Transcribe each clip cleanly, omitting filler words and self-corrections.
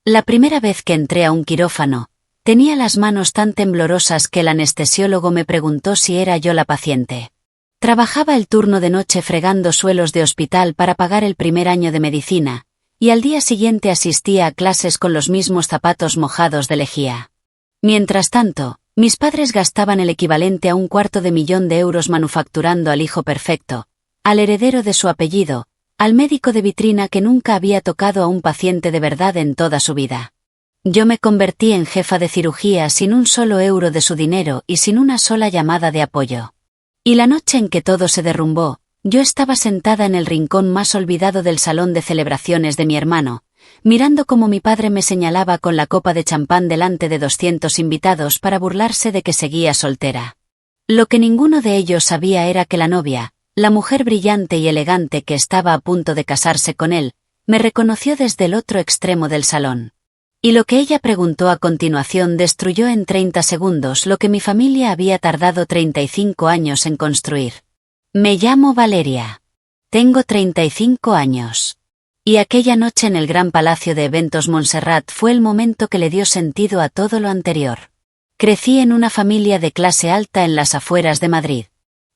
La primera vez que entré a un quirófano, tenía las manos tan temblorosas que el anestesiólogo me preguntó si era yo la paciente. Trabajaba el turno de noche fregando suelos de hospital para pagar el primer año de medicina, y al día siguiente asistía a clases con los mismos zapatos mojados de lejía. Mientras tanto, mis padres gastaban el equivalente a $250,000 manufacturando al hijo perfecto, al heredero de su apellido, al médico de vitrina que nunca había tocado a un paciente de verdad en toda su vida. Yo me convertí en jefa de cirugía sin un solo euro de su dinero y sin una sola llamada de apoyo. Y la noche en que todo se derrumbó, yo estaba sentada en el rincón más olvidado del salón de celebraciones de mi hermano, mirando cómo mi padre me señalaba con la copa de champán delante de 200 invitados para burlarse de que seguía soltera. Lo que ninguno de ellos sabía era que la novia, la mujer brillante y elegante que estaba a punto de casarse con él, me reconoció desde el otro extremo del salón. Y lo que ella preguntó a continuación destruyó en 30 segundos lo que mi familia había tardado 35 años en construir. Me llamo Valeria. Tengo 35 años. Y aquella noche en el Gran Palacio de Eventos Montserrat fue el momento que le dio sentido a todo lo anterior. Crecí en una familia de clase alta en las afueras de Madrid.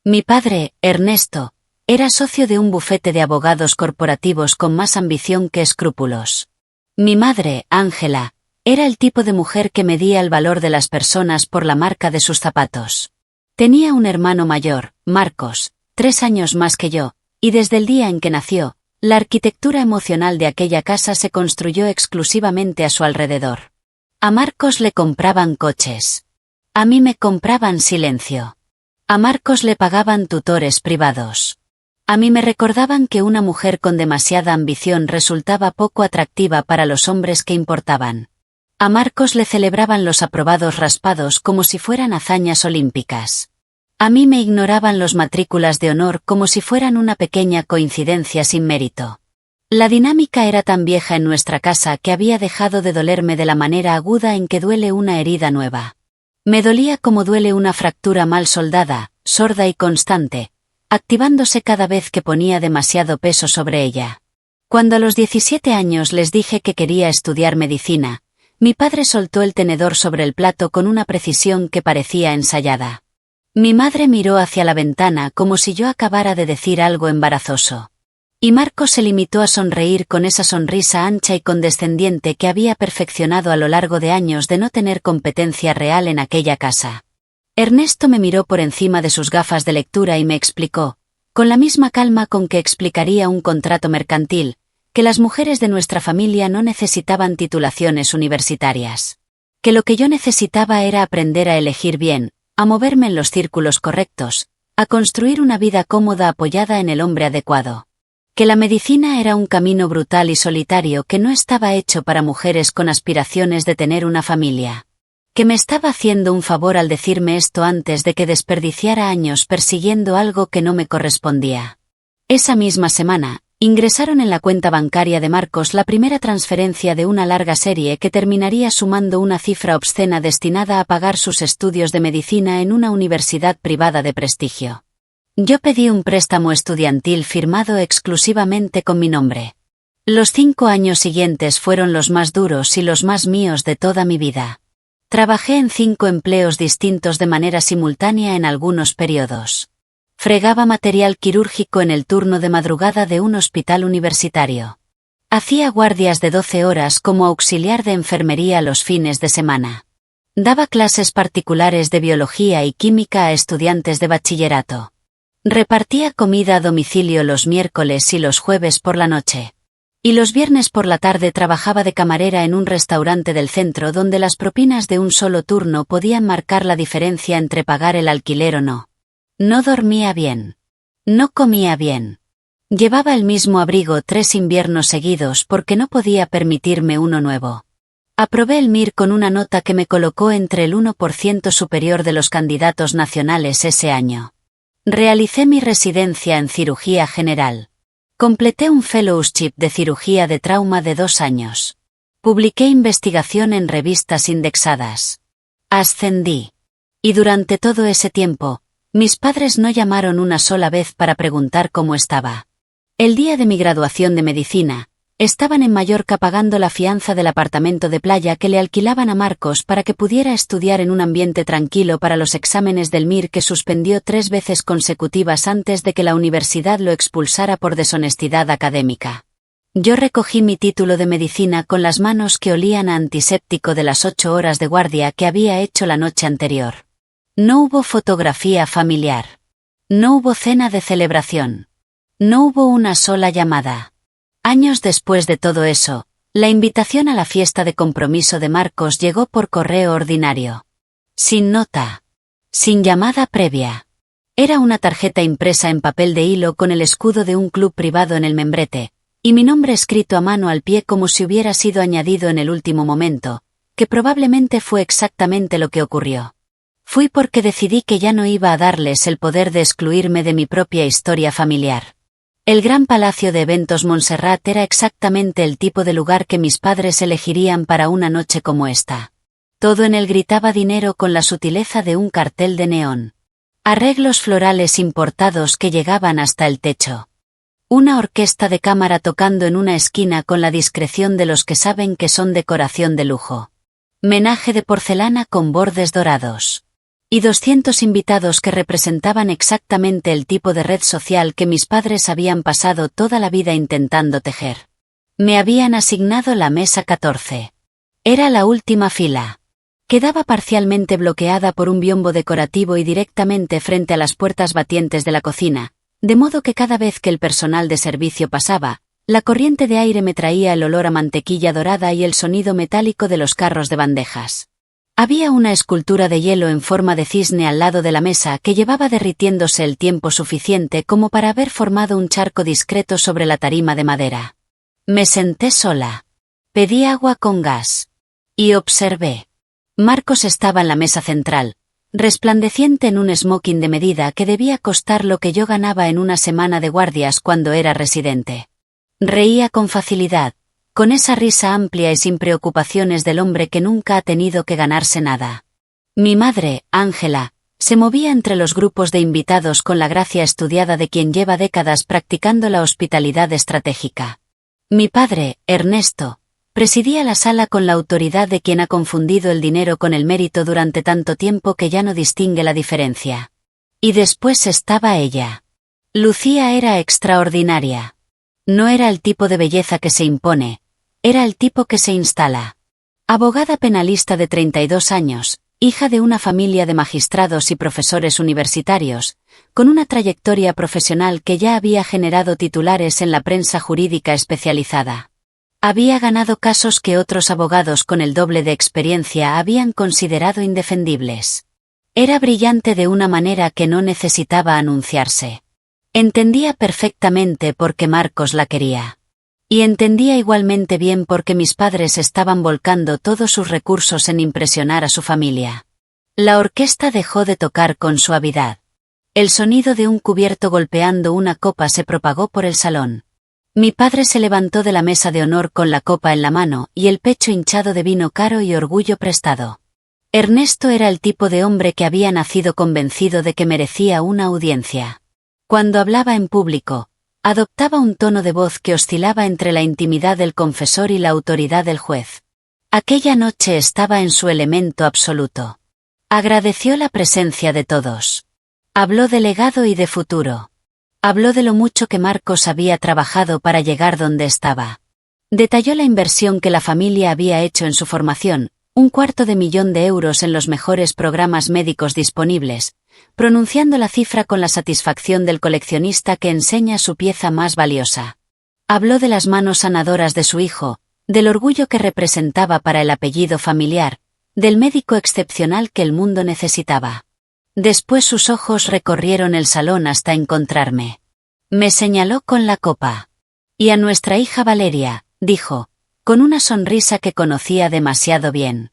Mi padre, Ernesto, era socio de un bufete de abogados corporativos con más ambición que escrúpulos. Mi madre, Ángela, era el tipo de mujer que medía el valor de las personas por la marca de sus zapatos. Tenía un hermano mayor, Marcos, 3 años más que yo, y desde el día en que nació, la arquitectura emocional de aquella casa se construyó exclusivamente a su alrededor. A Marcos le compraban coches. A mí me compraban silencio. A Marcos le pagaban tutores privados. A mí me recordaban que una mujer con demasiada ambición resultaba poco atractiva para los hombres que importaban. A Marcos le celebraban los aprobados raspados como si fueran hazañas olímpicas. A mí me ignoraban los matrículas de honor como si fueran una pequeña coincidencia sin mérito. La dinámica era tan vieja en nuestra casa que había dejado de dolerme de la manera aguda en que duele una herida nueva. Me dolía como duele una fractura mal soldada, sorda y constante, activándose cada vez que ponía demasiado peso sobre ella. Cuando a los 17 años les dije que quería estudiar medicina, mi padre soltó el tenedor sobre el plato con una precisión que parecía ensayada. Mi madre miró hacia la ventana como si yo acabara de decir algo embarazoso. Y Marcos se limitó a sonreír con esa sonrisa ancha y condescendiente que había perfeccionado a lo largo de años de no tener competencia real en aquella casa. Ernesto me miró por encima de sus gafas de lectura y me explicó, con la misma calma con que explicaría un contrato mercantil, que las mujeres de nuestra familia no necesitaban titulaciones universitarias. Que lo que yo necesitaba era aprender a elegir bien, a moverme en los círculos correctos, a construir una vida cómoda apoyada en el hombre adecuado. Que la medicina era un camino brutal y solitario que no estaba hecho para mujeres con aspiraciones de tener una familia. Que me estaba haciendo un favor al decirme esto antes de que desperdiciara años persiguiendo algo que no me correspondía. Esa misma semana, ingresaron en la cuenta bancaria de Marcos la primera transferencia de una larga serie que terminaría sumando una cifra obscena destinada a pagar sus estudios de medicina en una universidad privada de prestigio. Yo pedí un préstamo estudiantil firmado exclusivamente con mi nombre. Los 5 años siguientes fueron los más duros y los más míos de toda mi vida. Trabajé en 5 empleos distintos de manera simultánea en algunos periodos. Fregaba material quirúrgico en el turno de madrugada de un hospital universitario. Hacía guardias de 12 horas como auxiliar de enfermería los fines de semana. Daba clases particulares de biología y química a estudiantes de bachillerato. Repartía comida a domicilio los miércoles y los jueves por la noche. Y los viernes por la tarde trabajaba de camarera en un restaurante del centro donde las propinas de un solo turno podían marcar la diferencia entre pagar el alquiler o no. No dormía bien. No comía bien. Llevaba el mismo abrigo 3 inviernos seguidos porque no podía permitirme uno nuevo. Aprobé el MIR con una nota que me colocó entre el 1% superior de los candidatos nacionales ese año. Realicé mi residencia en cirugía general. Completé un fellowship de cirugía de trauma de 2 años. Publiqué investigación en revistas indexadas. Ascendí. Y durante todo ese tiempo, mis padres no llamaron una sola vez para preguntar cómo estaba. El día de mi graduación de medicina, Estaban en Mallorca pagando la fianza del apartamento de playa que le alquilaban a Marcos para que pudiera estudiar en un ambiente tranquilo para los exámenes del MIR que suspendió 3 veces consecutivas antes de que la universidad lo expulsara por deshonestidad académica. Yo recogí mi título de medicina con las manos que olían a antiséptico de las 8 horas de guardia que había hecho la noche anterior. No hubo fotografía familiar. No hubo cena de celebración. No hubo una sola llamada. Años después de todo eso, la invitación a la fiesta de compromiso de Marcos llegó por correo ordinario. Sin nota. Sin llamada previa. Era una tarjeta impresa en papel de hilo con el escudo de un club privado en el membrete, y mi nombre escrito a mano al pie como si hubiera sido añadido en el último momento, que probablemente fue exactamente lo que ocurrió. Fui porque decidí que ya no iba a darles el poder de excluirme de mi propia historia familiar. El Gran Palacio de Eventos Montserrat era exactamente el tipo de lugar que mis padres elegirían para una noche como esta. Todo en él gritaba dinero con la sutileza de un cartel de neón. Arreglos florales importados que llegaban hasta el techo. Una orquesta de cámara tocando en una esquina con la discreción de los que saben que son decoración de lujo. Menaje de porcelana con bordes dorados. Y 200 invitados que representaban exactamente el tipo de red social que mis padres habían pasado toda la vida intentando tejer. Me habían asignado la mesa 14. Era la última fila. Quedaba parcialmente bloqueada por un biombo decorativo y directamente frente a las puertas batientes de la cocina, de modo que cada vez que el personal de servicio pasaba, la corriente de aire me traía el olor a mantequilla dorada y el sonido metálico de los carros de bandejas. Había una escultura de hielo en forma de cisne al lado de la mesa que llevaba derritiéndose el tiempo suficiente como para haber formado un charco discreto sobre la tarima de madera. Me senté sola. Pedí agua con gas. Y observé. Marcos estaba en la mesa central, resplandeciente en un smoking de medida que debía costar lo que yo ganaba en una semana de guardias cuando era residente. Reía con facilidad, con esa risa amplia y sin preocupaciones del hombre que nunca ha tenido que ganarse nada. Mi madre, Ángela, se movía entre los grupos de invitados con la gracia estudiada de quien lleva décadas practicando la hospitalidad estratégica. Mi padre, Ernesto, presidía la sala con la autoridad de quien ha confundido el dinero con el mérito durante tanto tiempo que ya no distingue la diferencia. Y después estaba ella. Lucía era extraordinaria. No era el tipo de belleza que se impone, era el tipo que se instala. Abogada penalista de 32 años, hija de una familia de magistrados y profesores universitarios, con una trayectoria profesional que ya había generado titulares en la prensa jurídica especializada. Había ganado casos que otros abogados con el doble de experiencia habían considerado indefendibles. Era brillante de una manera que no necesitaba anunciarse. Entendía perfectamente por qué Marcos la quería. Y entendía igualmente bien por qué mis padres estaban volcando todos sus recursos en impresionar a su familia. La orquesta dejó de tocar con suavidad. El sonido de un cubierto golpeando una copa se propagó por el salón. Mi padre se levantó de la mesa de honor con la copa en la mano y el pecho hinchado de vino caro y orgullo prestado. Ernesto era el tipo de hombre que había nacido convencido de que merecía una audiencia. Cuando hablaba en público, adoptaba un tono de voz que oscilaba entre la intimidad del confesor y la autoridad del juez. Aquella noche estaba en su elemento absoluto. Agradeció la presencia de todos. Habló de legado y de futuro. Habló de lo mucho que Marcos había trabajado para llegar donde estaba. Detalló la inversión que la familia había hecho en su formación, 250.000 euros en los mejores programas médicos disponibles, pronunciando la cifra con la satisfacción del coleccionista que enseña su pieza más valiosa. Habló de las manos sanadoras de su hijo, del orgullo que representaba para el apellido familiar, del médico excepcional que el mundo necesitaba. Después sus ojos recorrieron el salón hasta encontrarme. Me señaló con la copa. Y a nuestra hija Valeria, dijo, con una sonrisa que conocía demasiado bien.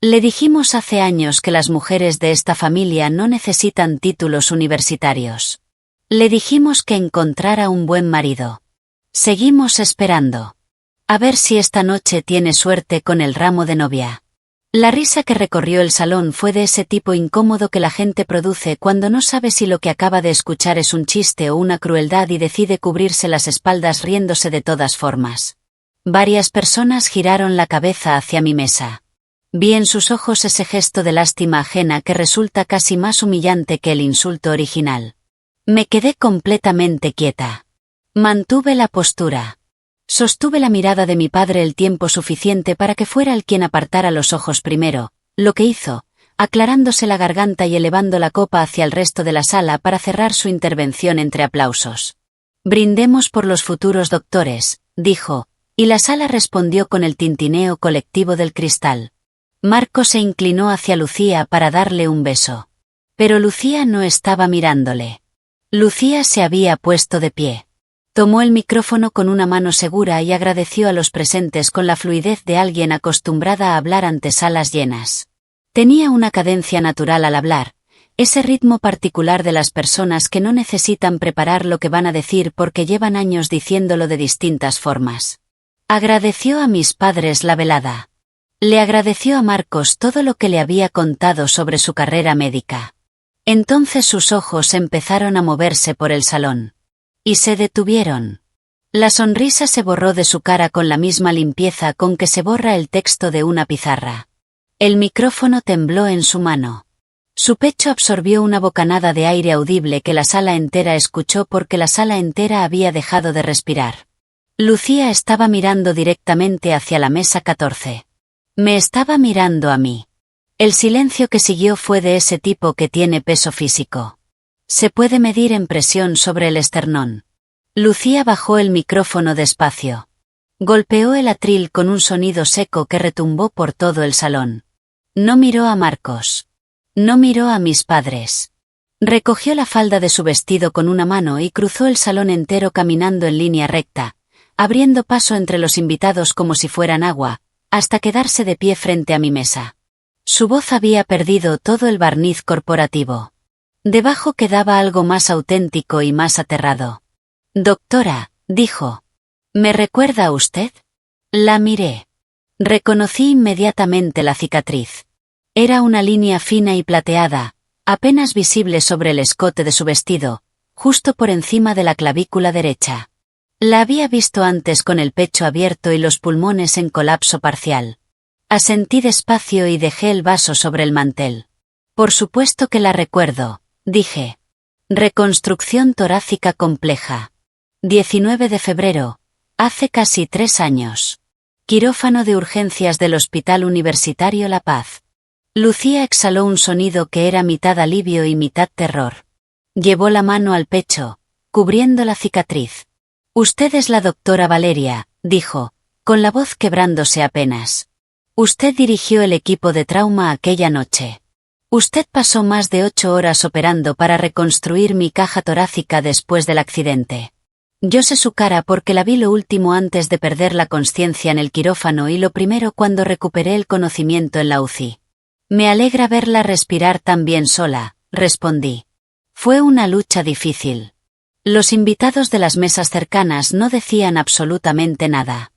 Le dijimos hace años que las mujeres de esta familia no necesitan títulos universitarios. Le dijimos que encontrara un buen marido. Seguimos esperando. A ver si esta noche tiene suerte con el ramo de novia. La risa que recorrió el salón fue de ese tipo incómodo que la gente produce cuando no sabe si lo que acaba de escuchar es un chiste o una crueldad y decide cubrirse las espaldas riéndose de todas formas. Varias personas giraron la cabeza hacia mi mesa. Vi en sus ojos ese gesto de lástima ajena que resulta casi más humillante que el insulto original. Me quedé completamente quieta. Mantuve la postura. Sostuve la mirada de mi padre el tiempo suficiente para que fuera él quien apartara los ojos primero, lo que hizo, aclarándose la garganta y elevando la copa hacia el resto de la sala para cerrar su intervención entre aplausos. «Brindemos por los futuros doctores», dijo, y la sala respondió con el tintineo colectivo del cristal. Marcos se inclinó hacia Lucía para darle un beso. Pero Lucía no estaba mirándole. Lucía se había puesto de pie. Tomó el micrófono con una mano segura y agradeció a los presentes con la fluidez de alguien acostumbrada a hablar ante salas llenas. Tenía una cadencia natural al hablar, ese ritmo particular de las personas que no necesitan preparar lo que van a decir porque llevan años diciéndolo de distintas formas. Agradeció a mis padres la velada. Le agradeció a Marcos todo lo que le había contado sobre su carrera médica. Entonces sus ojos empezaron a moverse por el salón. Y se detuvieron. La sonrisa se borró de su cara con la misma limpieza con que se borra el texto de una pizarra. El micrófono tembló en su mano. Su pecho absorbió una bocanada de aire audible que la sala entera escuchó porque la sala entera había dejado de respirar. Lucía estaba mirando directamente hacia la mesa 14. Me estaba mirando a mí. El silencio que siguió fue de ese tipo que tiene peso físico. Se puede medir en presión sobre el esternón. Lucía bajó el micrófono despacio. Golpeó el atril con un sonido seco que retumbó por todo el salón. No miró a Marcos. No miró a mis padres. Recogió la falda de su vestido con una mano y cruzó el salón entero caminando en línea recta, abriendo paso entre los invitados como si fueran agua, hasta quedarse de pie frente a mi mesa. Su voz había perdido todo el barniz corporativo. Debajo quedaba algo más auténtico y más aterrado. «Doctora», dijo. «¿Me recuerda a usted?» La miré. Reconocí inmediatamente la cicatriz. Era una línea fina y plateada, apenas visible sobre el escote de su vestido, justo por encima de la clavícula derecha. La había visto antes con el pecho abierto y los pulmones en colapso parcial. Asentí despacio y dejé el vaso sobre el mantel. «Por supuesto que la recuerdo», dije. «Reconstrucción torácica compleja. 19 de febrero, hace casi 3 años. Quirófano de urgencias del Hospital Universitario La Paz». Lucía exhaló un sonido que era mitad alivio y mitad terror. Llevó la mano al pecho, cubriendo la cicatriz. «Usted es la doctora Valeria», dijo, con la voz quebrándose apenas. «Usted dirigió el equipo de trauma aquella noche. Usted pasó más de 8 horas operando para reconstruir mi caja torácica después del accidente. Yo sé su cara porque la vi lo último antes de perder la consciencia en el quirófano y lo primero cuando recuperé el conocimiento en la UCI. Me alegra verla respirar tan bien sola», respondí. Fue una lucha difícil. Los invitados de las mesas cercanas no decían absolutamente nada.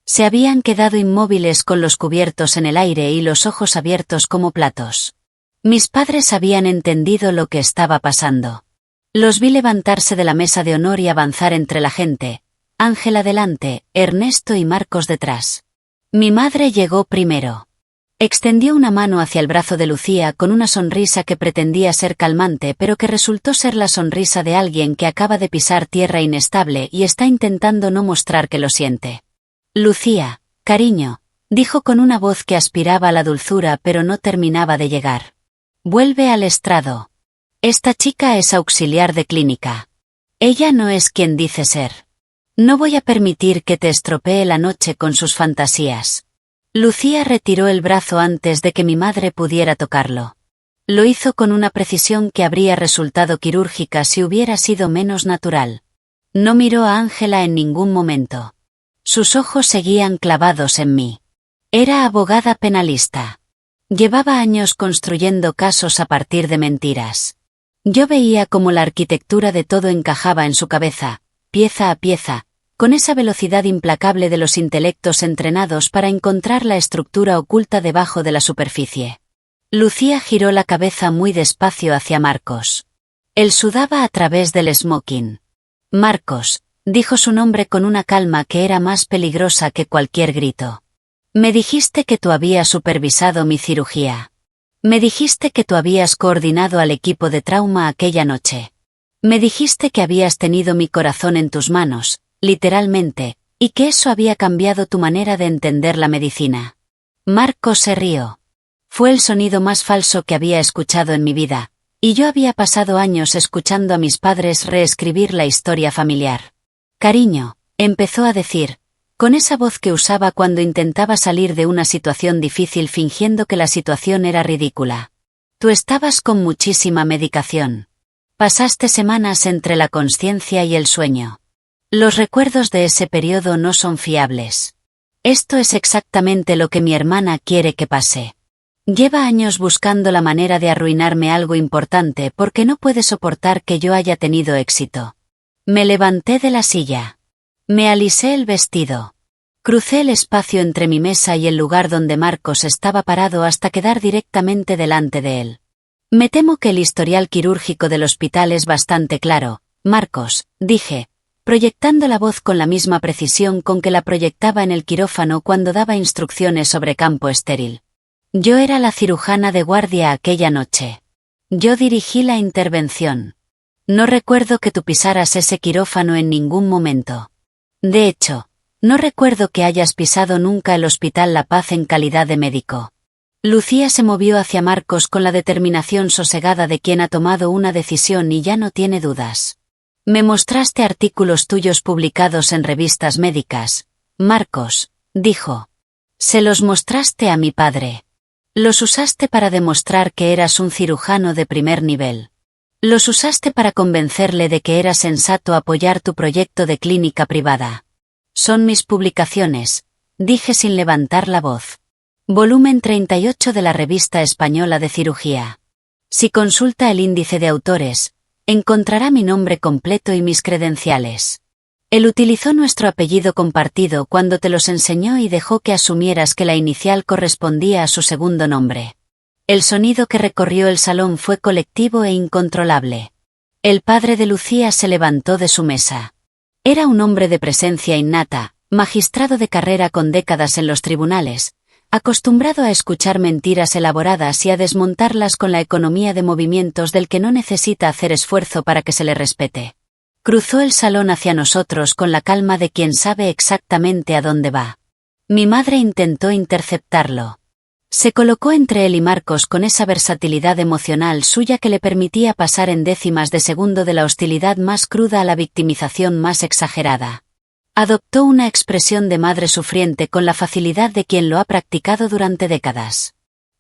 Se habían quedado inmóviles con los cubiertos en el aire y los ojos abiertos como platos. Mis padres habían entendido lo que estaba pasando. Los vi levantarse de la mesa de honor y avanzar entre la gente, Ángela delante, Ernesto y Marcos detrás. Mi madre llegó primero. Extendió una mano hacia el brazo de Lucía con una sonrisa que pretendía ser calmante pero que resultó ser la sonrisa de alguien que acaba de pisar tierra inestable y está intentando no mostrar que lo siente. «Lucía, cariño», dijo con una voz que aspiraba a la dulzura pero no terminaba de llegar. «Vuelve al estrado. Esta chica es auxiliar de clínica. Ella no es quien dice ser. No voy a permitir que te estropee la noche con sus fantasías». Lucía retiró el brazo antes de que mi madre pudiera tocarlo. Lo hizo con una precisión que habría resultado quirúrgica si hubiera sido menos natural. No miró a Ángela en ningún momento. Sus ojos seguían clavados en mí. Era abogada penalista. Llevaba años construyendo casos a partir de mentiras. Yo veía cómo la arquitectura de todo encajaba en su cabeza, pieza a pieza, con esa velocidad implacable de los intelectos entrenados para encontrar la estructura oculta debajo de la superficie. Lucía giró la cabeza muy despacio hacia Marcos. Él sudaba a través del smoking. «Marcos», dijo su nombre con una calma que era más peligrosa que cualquier grito. Me dijiste que tú habías supervisado mi cirugía. Me dijiste que tú habías coordinado al equipo de trauma aquella noche. Me dijiste que habías tenido mi corazón en tus manos, literalmente, y que eso había cambiado tu manera de entender la medicina. Marcos se rió. Fue el sonido más falso que había escuchado en mi vida, y yo había pasado años escuchando a mis padres reescribir la historia familiar. Cariño, empezó a decir, con esa voz que usaba cuando intentaba salir de una situación difícil fingiendo que la situación era ridícula. Tú estabas con muchísima medicación. Pasaste semanas entre la consciencia y el sueño. Los recuerdos de ese periodo no son fiables. Esto es exactamente lo que mi hermana quiere que pase. Lleva años buscando la manera de arruinarme algo importante porque no puede soportar que yo haya tenido éxito. Me levanté de la silla. Me alisé el vestido. Crucé el espacio entre mi mesa y el lugar donde Marcos estaba parado hasta quedar directamente delante de él. Me temo que el historial quirúrgico del hospital es bastante claro, Marcos, dije, proyectando la voz con la misma precisión con que la proyectaba en el quirófano cuando daba instrucciones sobre campo estéril. Yo era la cirujana de guardia aquella noche. Yo dirigí la intervención. No recuerdo que tú pisaras ese quirófano en ningún momento. De hecho, no recuerdo que hayas pisado nunca el Hospital La Paz en calidad de médico. Lucía se movió hacia Marcos con la determinación sosegada de quien ha tomado una decisión y ya no tiene dudas. Me mostraste artículos tuyos publicados en revistas médicas, Marcos, dijo. Se los mostraste a mi padre. Los usaste para demostrar que eras un cirujano de primer nivel. Los usaste para convencerle de que era sensato apoyar tu proyecto de clínica privada. Son mis publicaciones, dije sin levantar la voz. Volumen 38 de la Revista Española de Cirugía. Si consulta el índice de autores, encontrará mi nombre completo y mis credenciales. Él utilizó nuestro apellido compartido cuando te los enseñó y dejó que asumieras que la inicial correspondía a su segundo nombre. El sonido que recorrió el salón fue colectivo e incontrolable. El padre de Lucía se levantó de su mesa. Era un hombre de presencia innata, magistrado de carrera con décadas en los tribunales, acostumbrado a escuchar mentiras elaboradas y a desmontarlas con la economía de movimientos del que no necesita hacer esfuerzo para que se le respete. Cruzó el salón hacia nosotros con la calma de quien sabe exactamente a dónde va. Mi madre intentó interceptarlo. Se colocó entre él y Marcos con esa versatilidad emocional suya que le permitía pasar en décimas de segundo de la hostilidad más cruda a la victimización más exagerada. Adoptó una expresión de madre sufriente con la facilidad de quien lo ha practicado durante décadas.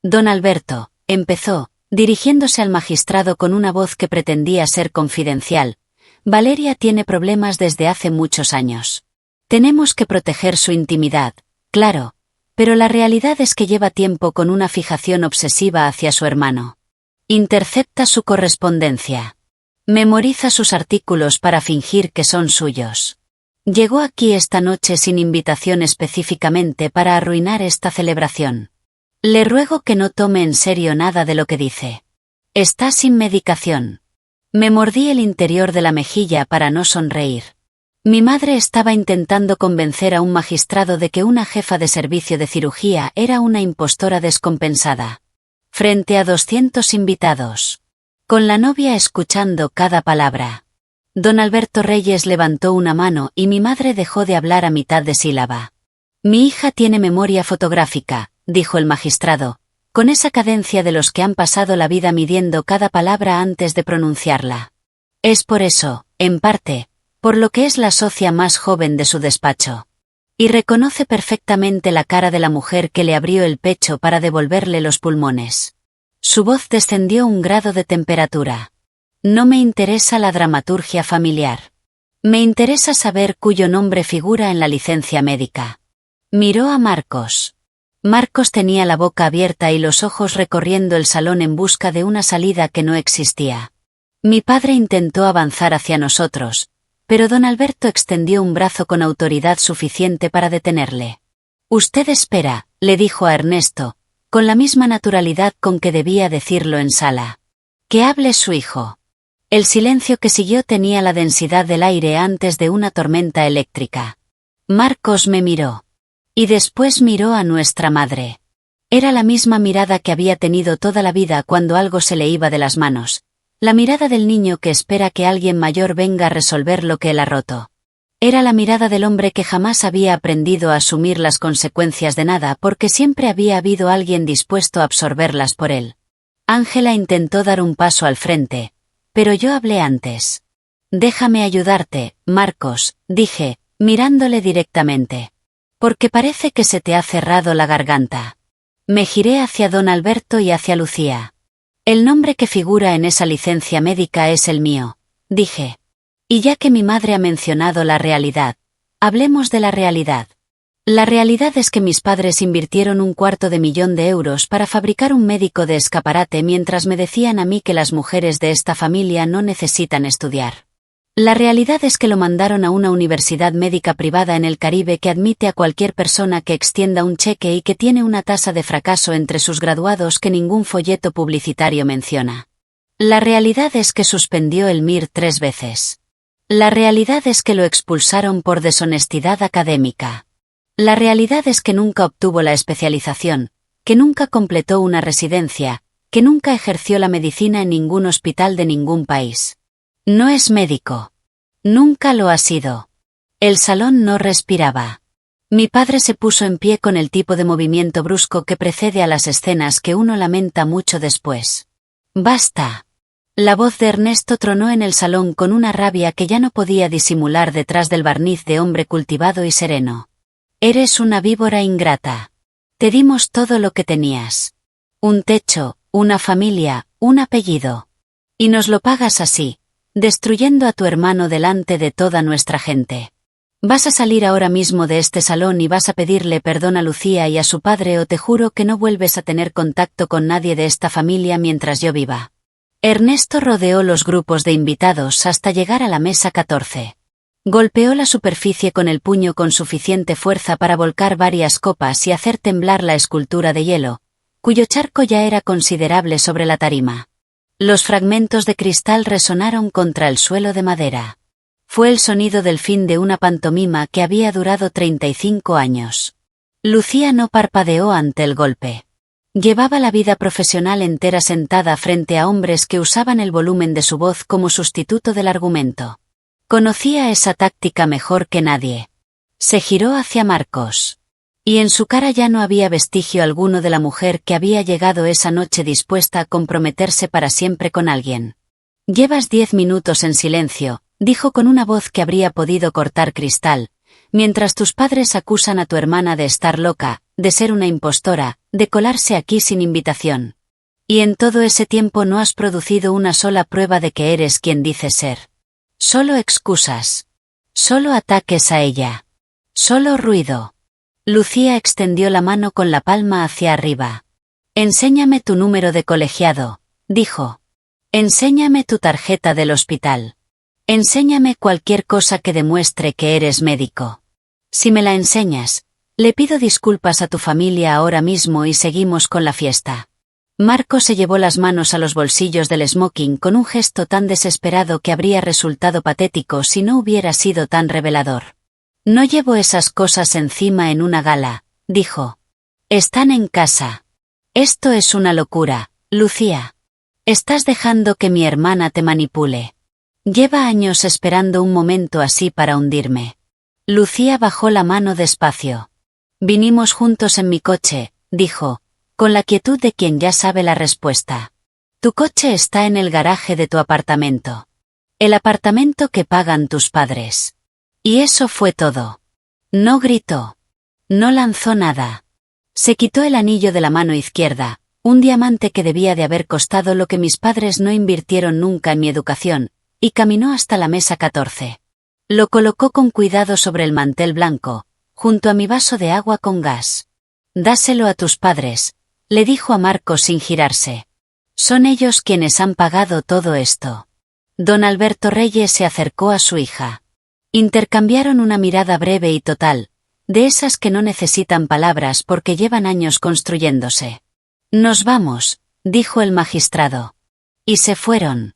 Don Alberto, empezó, dirigiéndose al magistrado con una voz que pretendía ser confidencial, Valeria tiene problemas desde hace muchos años. Tenemos que proteger su intimidad, claro. Pero la realidad es que lleva tiempo con una fijación obsesiva hacia su hermano. Intercepta su correspondencia. Memoriza sus artículos para fingir que son suyos. Llegó aquí esta noche sin invitación específicamente para arruinar esta celebración. Le ruego que no tome en serio nada de lo que dice. Está sin medicación. Me mordí el interior de la mejilla para no sonreír. Mi madre estaba intentando convencer a un magistrado de que una jefa de servicio de cirugía era una impostora descompensada. Frente a 200 invitados. Con la novia escuchando cada palabra. Don Alberto Reyes levantó una mano y mi madre dejó de hablar a mitad de sílaba. Mi hija tiene memoria fotográfica, dijo el magistrado, con esa cadencia de los que han pasado la vida midiendo cada palabra antes de pronunciarla. Es por eso, en parte, por lo que es la socia más joven de su despacho. Y reconoce perfectamente la cara de la mujer que le abrió el pecho para devolverle los pulmones. Su voz descendió un grado de temperatura. No me interesa la dramaturgia familiar. Me interesa saber cuyo nombre figura en la licencia médica. Miró a Marcos. Marcos tenía la boca abierta y los ojos recorriendo el salón en busca de una salida que no existía. Mi padre intentó avanzar hacia nosotros, pero don Alberto extendió un brazo con autoridad suficiente para detenerle. Usted espera, le dijo a Ernesto, con la misma naturalidad con que debía decirlo en sala. Que hable su hijo. El silencio que siguió tenía la densidad del aire antes de una tormenta eléctrica. Marcos me miró. Y después miró a nuestra madre. Era la misma mirada que había tenido toda la vida cuando algo se le iba de las manos. La mirada del niño que espera que alguien mayor venga a resolver lo que él ha roto. Era la mirada del hombre que jamás había aprendido a asumir las consecuencias de nada porque siempre había habido alguien dispuesto a absorberlas por él. Ángela intentó dar un paso al frente, pero yo hablé antes. Déjame ayudarte, Marcos, dije, mirándole directamente. Porque parece que se te ha cerrado la garganta. Me giré hacia don Alberto y hacia Lucía. El nombre que figura en esa licencia médica es el mío, dije. Y ya que mi madre ha mencionado la realidad, hablemos de la realidad. La realidad es que mis padres invirtieron $250,000 para fabricar un médico de escaparate mientras me decían a mí que las mujeres de esta familia no necesitan estudiar. La realidad es que lo mandaron a una universidad médica privada en el Caribe que admite a cualquier persona que extienda un cheque y que tiene una tasa de fracaso entre sus graduados que ningún folleto publicitario menciona. La realidad es que suspendió el MIR 3 veces. La realidad es que lo expulsaron por deshonestidad académica. La realidad es que nunca obtuvo la especialización, que nunca completó una residencia, que nunca ejerció la medicina en ningún hospital de ningún país. No es médico. Nunca lo ha sido. El salón no respiraba. Mi padre se puso en pie con el tipo de movimiento brusco que precede a las escenas que uno lamenta mucho después. ¡Basta! La voz de Ernesto tronó en el salón con una rabia que ya no podía disimular detrás del barniz de hombre cultivado y sereno. Eres una víbora ingrata. Te dimos todo lo que tenías. Un techo, una familia, un apellido. Y nos lo pagas así, destruyendo a tu hermano delante de toda nuestra gente. Vas a salir ahora mismo de este salón y vas a pedirle perdón a Lucía y a su padre o te juro que no vuelves a tener contacto con nadie de esta familia mientras yo viva. Ernesto rodeó los grupos de invitados hasta llegar a la mesa 14. Golpeó la superficie con el puño con suficiente fuerza para volcar varias copas y hacer temblar la escultura de hielo, cuyo charco ya era considerable sobre la tarima. Los fragmentos de cristal resonaron contra el suelo de madera. Fue el sonido del fin de una pantomima que había durado 35 años. Lucía no parpadeó ante el golpe. Llevaba la vida profesional entera sentada frente a hombres que usaban el volumen de su voz como sustituto del argumento. Conocía esa táctica mejor que nadie. Se giró hacia Marcos. Y en su cara ya no había vestigio alguno de la mujer que había llegado esa noche dispuesta a comprometerse para siempre con alguien. Llevas 10 minutos en silencio, dijo con una voz que habría podido cortar cristal, mientras tus padres acusan a tu hermana de estar loca, de ser una impostora, de colarse aquí sin invitación. Y en todo ese tiempo no has producido una sola prueba de que eres quien dices ser. Solo excusas. Solo ataques a ella. Solo ruido. Lucía extendió la mano con la palma hacia arriba. Enséñame tu número de colegiado, dijo. Enséñame tu tarjeta del hospital. Enséñame cualquier cosa que demuestre que eres médico. Si me la enseñas, le pido disculpas a tu familia ahora mismo y seguimos con la fiesta. Marco se llevó las manos a los bolsillos del smoking con un gesto tan desesperado que habría resultado patético si no hubiera sido tan revelador. No llevo esas cosas encima en una gala, dijo. Están en casa. Esto es una locura, Lucía. Estás dejando que mi hermana te manipule. Lleva años esperando un momento así para hundirme. Lucía bajó la mano despacio. Vinimos juntos en mi coche, dijo, con la quietud de quien ya sabe la respuesta. Tu coche está en el garaje de tu apartamento. El apartamento que pagan tus padres. Y eso fue todo. No gritó. No lanzó nada. Se quitó el anillo de la mano izquierda, un diamante que debía de haber costado lo que mis padres no invirtieron nunca en mi educación, y caminó hasta la mesa 14. Lo colocó con cuidado sobre el mantel blanco, junto a mi vaso de agua con gas. Dáselo a tus padres, le dijo a Marcos sin girarse. Son ellos quienes han pagado todo esto. Don Alberto Reyes se acercó a su hija. Intercambiaron una mirada breve y total, de esas que no necesitan palabras porque llevan años construyéndose. Nos vamos, dijo el magistrado. Y se fueron.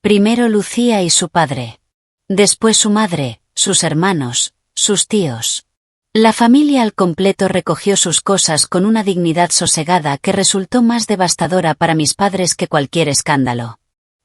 Primero Lucía y su padre. Después su madre, sus hermanos, sus tíos. La familia al completo recogió sus cosas con una dignidad sosegada que resultó más devastadora para mis padres que cualquier escándalo.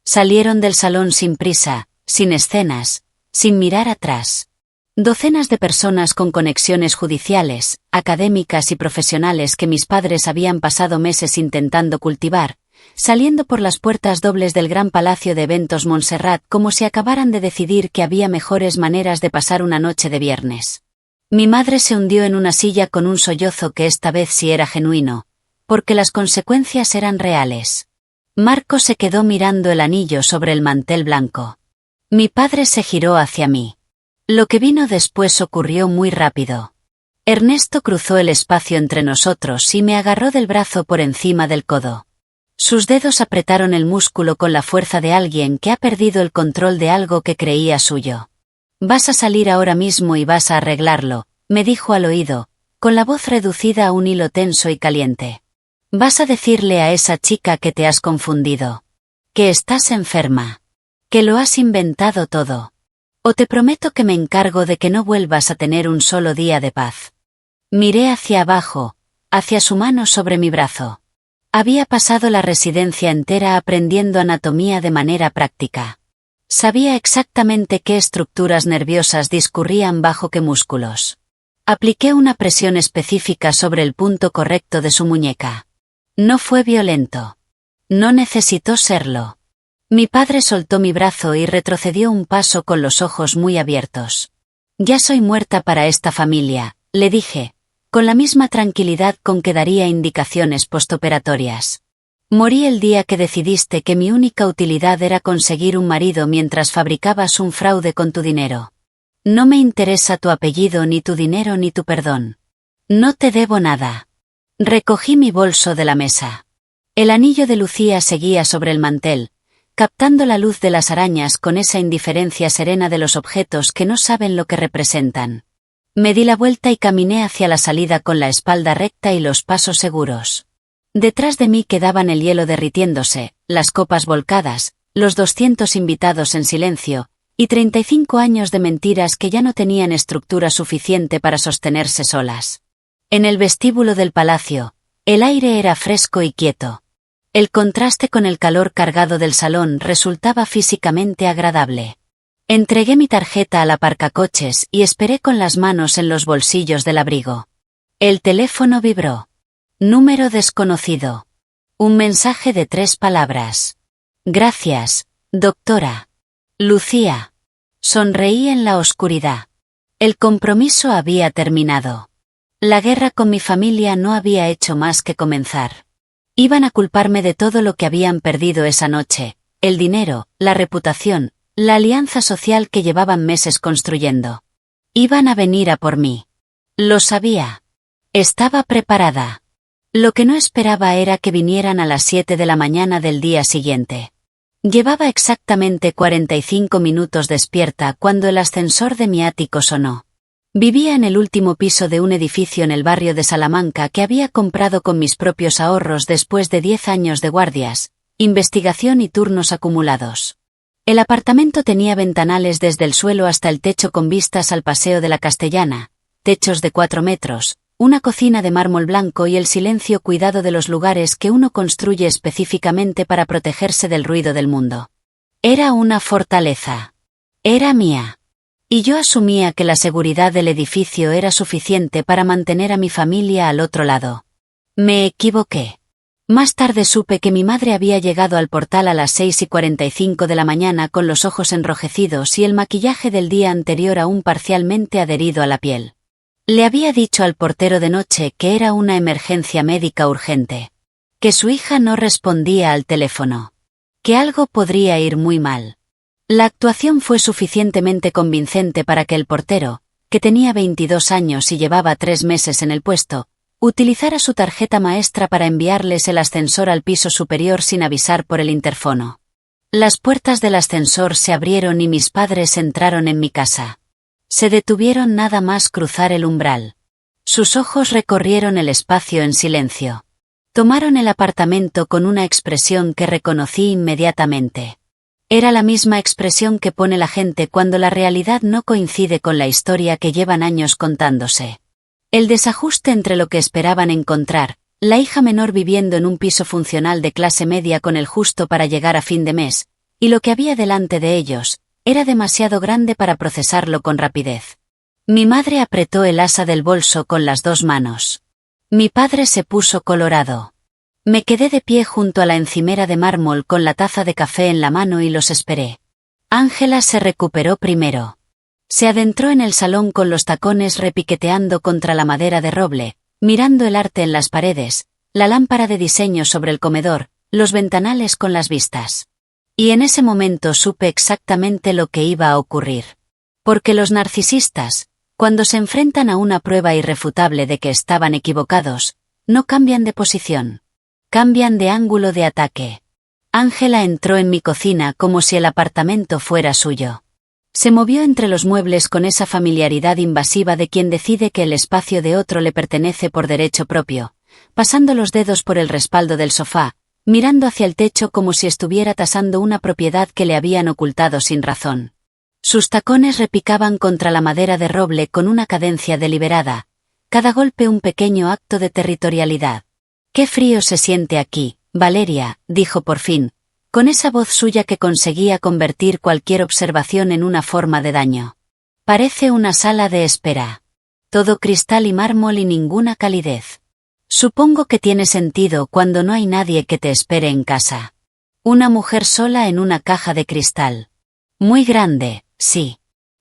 Salieron del salón sin prisa, sin escenas, sin mirar atrás. Docenas de personas con conexiones judiciales, académicas y profesionales que mis padres habían pasado meses intentando cultivar, saliendo por las puertas dobles del gran palacio de eventos Montserrat como si acabaran de decidir que había mejores maneras de pasar una noche de viernes. Mi madre se hundió en una silla con un sollozo que esta vez sí era genuino, porque las consecuencias eran reales. Marco se quedó mirando el anillo sobre el mantel blanco. Mi padre se giró hacia mí. Lo que vino después ocurrió muy rápido. Ernesto cruzó el espacio entre nosotros y me agarró del brazo por encima del codo. Sus dedos apretaron el músculo con la fuerza de alguien que ha perdido el control de algo que creía suyo. «Vas a salir ahora mismo y vas a arreglarlo», me dijo al oído, con la voz reducida a un hilo tenso y caliente. «Vas a decirle a esa chica que te has confundido. Que estás enferma. Que lo has inventado todo. O te prometo que me encargo de que no vuelvas a tener un solo día de paz». Miré hacia abajo, hacia su mano sobre mi brazo. Había pasado la residencia entera aprendiendo anatomía de manera práctica. Sabía exactamente qué estructuras nerviosas discurrían bajo qué músculos. Apliqué una presión específica sobre el punto correcto de su muñeca. No fue violento. No necesitó serlo. Mi padre soltó mi brazo y retrocedió un paso con los ojos muy abiertos. «Ya soy muerta para esta familia», le dije, con la misma tranquilidad con que daría indicaciones postoperatorias. «Morí el día que decidiste que mi única utilidad era conseguir un marido mientras fabricabas un fraude con tu dinero. No me interesa tu apellido, ni tu dinero, ni tu perdón. No te debo nada». Recogí mi bolso de la mesa. El anillo de Lucía seguía sobre el mantel, captando la luz de las arañas con esa indiferencia serena de los objetos que no saben lo que representan. Me di la vuelta y caminé hacia la salida con la espalda recta y los pasos seguros. Detrás de mí quedaban el hielo derritiéndose, las copas volcadas, los 200 invitados en silencio, y 35 años de mentiras que ya no tenían estructura suficiente para sostenerse solas. En el vestíbulo del palacio, el aire era fresco y quieto. El contraste con el calor cargado del salón resultaba físicamente agradable. Entregué mi tarjeta al aparcacoches y esperé con las manos en los bolsillos del abrigo. El teléfono vibró. Número desconocido. Un mensaje de 3 palabras. «Gracias, doctora. Lucía». Sonreí en la oscuridad. El compromiso había terminado. La guerra con mi familia no había hecho más que comenzar. Iban a culparme de todo lo que habían perdido esa noche, el dinero, la reputación, la alianza social que llevaban meses construyendo. Iban a venir a por mí. Lo sabía. Estaba preparada. Lo que no esperaba era que vinieran a las 7 de la mañana del día siguiente. Llevaba exactamente 45 minutos despierta cuando el ascensor de mi ático sonó. Vivía en el último piso de un edificio en el barrio de Salamanca que había comprado con mis propios ahorros después de 10 años de guardias, investigación y turnos acumulados. El apartamento tenía ventanales desde el suelo hasta el techo con vistas al Paseo de la Castellana, techos de 4 metros, una cocina de mármol blanco y el silencio cuidado de los lugares que uno construye específicamente para protegerse del ruido del mundo. Era una fortaleza. Era mía. Y yo asumía que la seguridad del edificio era suficiente para mantener a mi familia al otro lado. Me equivoqué. Más tarde supe que mi madre había llegado al portal a las 6:45 de la mañana con los ojos enrojecidos y el maquillaje del día anterior aún parcialmente adherido a la piel. Le había dicho al portero de noche que era una emergencia médica urgente. Que su hija no respondía al teléfono. Que algo podría ir muy mal. La actuación fue suficientemente convincente para que el portero, que tenía 22 años y llevaba 3 meses en el puesto, utilizara su tarjeta maestra para enviarles el ascensor al piso superior sin avisar por el interfono. Las puertas del ascensor se abrieron y mis padres entraron en mi casa. Se detuvieron nada más cruzar el umbral. Sus ojos recorrieron el espacio en silencio. Tomaron el apartamento con una expresión que reconocí inmediatamente. Era la misma expresión que pone la gente cuando la realidad no coincide con la historia que llevan años contándose. El desajuste entre lo que esperaban encontrar, la hija menor viviendo en un piso funcional de clase media con el justo para llegar a fin de mes, y lo que había delante de ellos, era demasiado grande para procesarlo con rapidez. Mi madre apretó el asa del bolso con las 2 manos. Mi padre se puso colorado. Me quedé de pie junto a la encimera de mármol con la taza de café en la mano y los esperé. Ángela se recuperó primero. Se adentró en el salón con los tacones repiqueteando contra la madera de roble, mirando el arte en las paredes, la lámpara de diseño sobre el comedor, los ventanales con las vistas. Y en ese momento supe exactamente lo que iba a ocurrir. Porque los narcisistas, cuando se enfrentan a una prueba irrefutable de que estaban equivocados, no cambian de posición. Cambian de ángulo de ataque. Ángela entró en mi cocina como si el apartamento fuera suyo. Se movió entre los muebles con esa familiaridad invasiva de quien decide que el espacio de otro le pertenece por derecho propio, pasando los dedos por el respaldo del sofá, mirando hacia el techo como si estuviera tasando una propiedad que le habían ocultado sin razón. Sus tacones repicaban contra la madera de roble con una cadencia deliberada, cada golpe un pequeño acto de territorialidad. «Qué frío se siente aquí, Valeria», dijo por fin, con esa voz suya que conseguía convertir cualquier observación en una forma de daño. «Parece una sala de espera. Todo cristal y mármol y ninguna calidez. Supongo que tiene sentido cuando no hay nadie que te espere en casa. Una mujer sola en una caja de cristal. Muy grande, sí.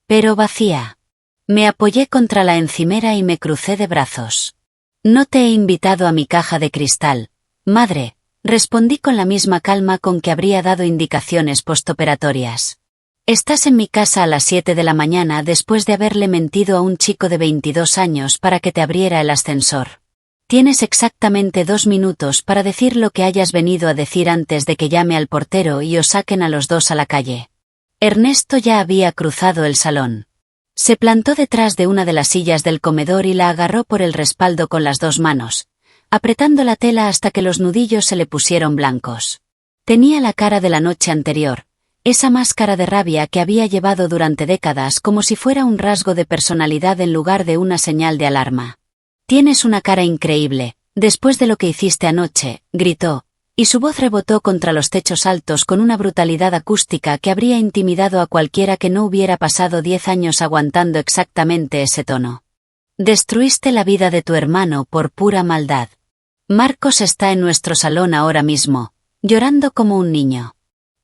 Pero vacía». Me apoyé contra la encimera y me crucé de brazos. «No te he invitado a mi caja de cristal, madre», respondí con la misma calma con que habría dado indicaciones postoperatorias. «Estás en mi casa a las 7 de la mañana después de haberle mentido a un chico de 22 años para que te abriera el ascensor. Tienes exactamente 2 minutos para decir lo que hayas venido a decir antes de que llame al portero y os saquen a los 2 a la calle». Ernesto ya había cruzado el salón. Se plantó detrás de una de las sillas del comedor y la agarró por el respaldo con las 2 manos, apretando la tela hasta que los nudillos se le pusieron blancos. Tenía la cara de la noche anterior, esa máscara de rabia que había llevado durante décadas como si fuera un rasgo de personalidad en lugar de una señal de alarma. «Tienes una cara increíble, después de lo que hiciste anoche», gritó, y su voz rebotó contra los techos altos con una brutalidad acústica que habría intimidado a cualquiera que no hubiera pasado 10 años aguantando exactamente ese tono. «Destruiste la vida de tu hermano por pura maldad. Marcos está en nuestro salón ahora mismo, llorando como un niño.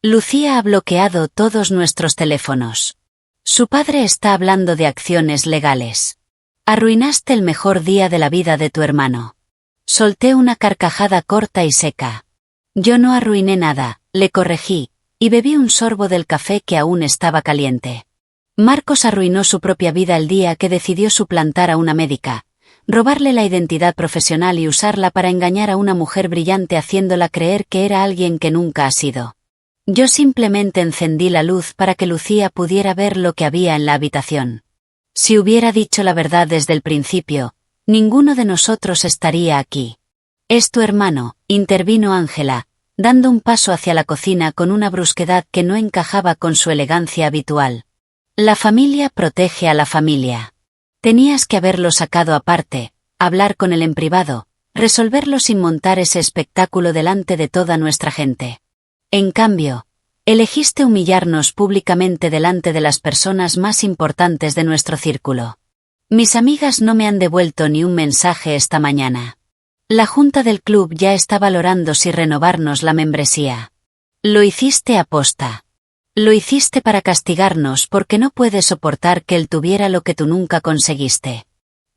Lucía ha bloqueado todos nuestros teléfonos. Su padre está hablando de acciones legales. Arruinaste el mejor día de la vida de tu hermano». Solté una carcajada corta y seca. «Yo no arruiné nada», le corregí, y bebí un sorbo del café que aún estaba caliente. Marcos arruinó su propia vida el día que decidió suplantar a una médica, robarle la identidad profesional y usarla para engañar a una mujer brillante haciéndola creer que era alguien que nunca ha sido. Yo simplemente encendí la luz para que Lucía pudiera ver lo que había en la habitación. Si hubiera dicho la verdad desde el principio, ninguno de nosotros estaría aquí. «Es tu hermano», intervino Ángela, dando un paso hacia la cocina con una brusquedad que no encajaba con su elegancia habitual. «La familia protege a la familia. Tenías que haberlo sacado aparte, hablar con él en privado, resolverlo sin montar ese espectáculo delante de toda nuestra gente. En cambio, elegiste humillarnos públicamente delante de las personas más importantes de nuestro círculo. Mis amigas no me han devuelto ni un mensaje esta mañana. La junta del club ya está valorando si renovarnos la membresía. Lo hiciste aposta. Lo hiciste para castigarnos porque no puedes soportar que él tuviera lo que tú nunca conseguiste.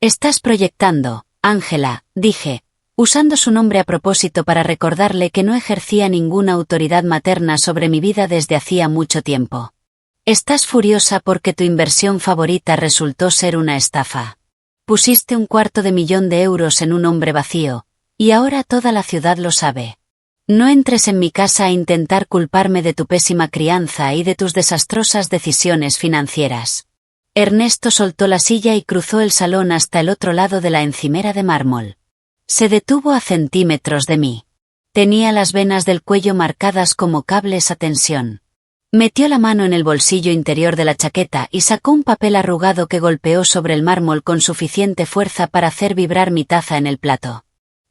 Estás proyectando, Ángela», dije, usando su nombre a propósito para recordarle que no ejercía ninguna autoridad materna sobre mi vida desde hacía mucho tiempo. «Estás furiosa porque tu inversión favorita resultó ser una estafa. Pusiste 250.000 euros en un hombre vacío, y ahora toda la ciudad lo sabe. No entres en mi casa a intentar culparme de tu pésima crianza y de tus desastrosas decisiones financieras». Ernesto soltó la silla y cruzó el salón hasta el otro lado de la encimera de mármol. Se detuvo a centímetros de mí. Tenía las venas del cuello marcadas como cables a tensión. Metió la mano en el bolsillo interior de la chaqueta y sacó un papel arrugado que golpeó sobre el mármol con suficiente fuerza para hacer vibrar mi taza en el plato.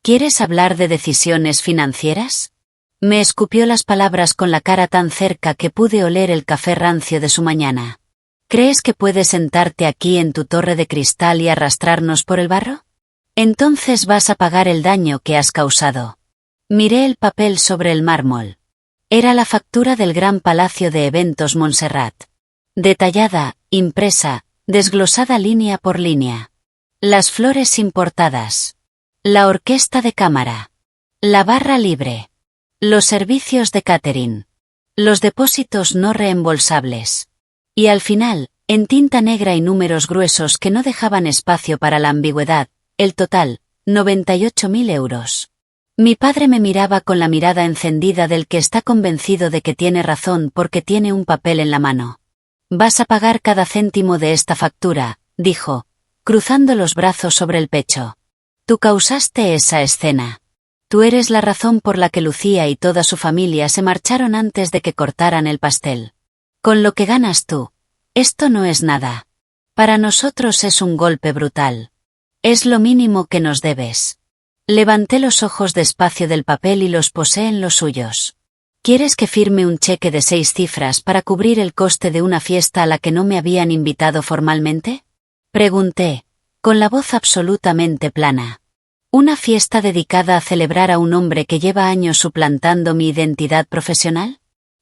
¿Quieres hablar de decisiones financieras? Me escupió las palabras con la cara tan cerca que pude oler el café rancio de su mañana. ¿Crees que puedes sentarte aquí en tu torre de cristal y arrastrarnos por el barro? Entonces vas a pagar el daño que has causado. Miré el papel sobre el mármol. Era la factura del Gran Palacio de Eventos Montserrat. Detallada, impresa, desglosada línea por línea. Las flores importadas. La orquesta de cámara. La barra libre. Los servicios de catering. Los depósitos no reembolsables. Y al final, en tinta negra y números gruesos que no dejaban espacio para la ambigüedad, el total, 98.000 euros. Mi padre me miraba con la mirada encendida del que está convencido de que tiene razón porque tiene un papel en la mano. Vas a pagar cada céntimo de esta factura, dijo, cruzando los brazos sobre el pecho. Tú causaste esa escena. Tú eres la razón por la que Lucía y toda su familia se marcharon antes de que cortaran el pastel. Con lo que ganas tú, esto no es nada. Para nosotros es un golpe brutal. Es lo mínimo que nos debes. Levanté los ojos despacio del papel y los posé en los suyos. ¿Quieres que firme un cheque de 6 cifras para cubrir el coste de una fiesta a la que no me habían invitado formalmente? Pregunté, con la voz absolutamente plana. ¿Una fiesta dedicada a celebrar a un hombre que lleva años suplantando mi identidad profesional?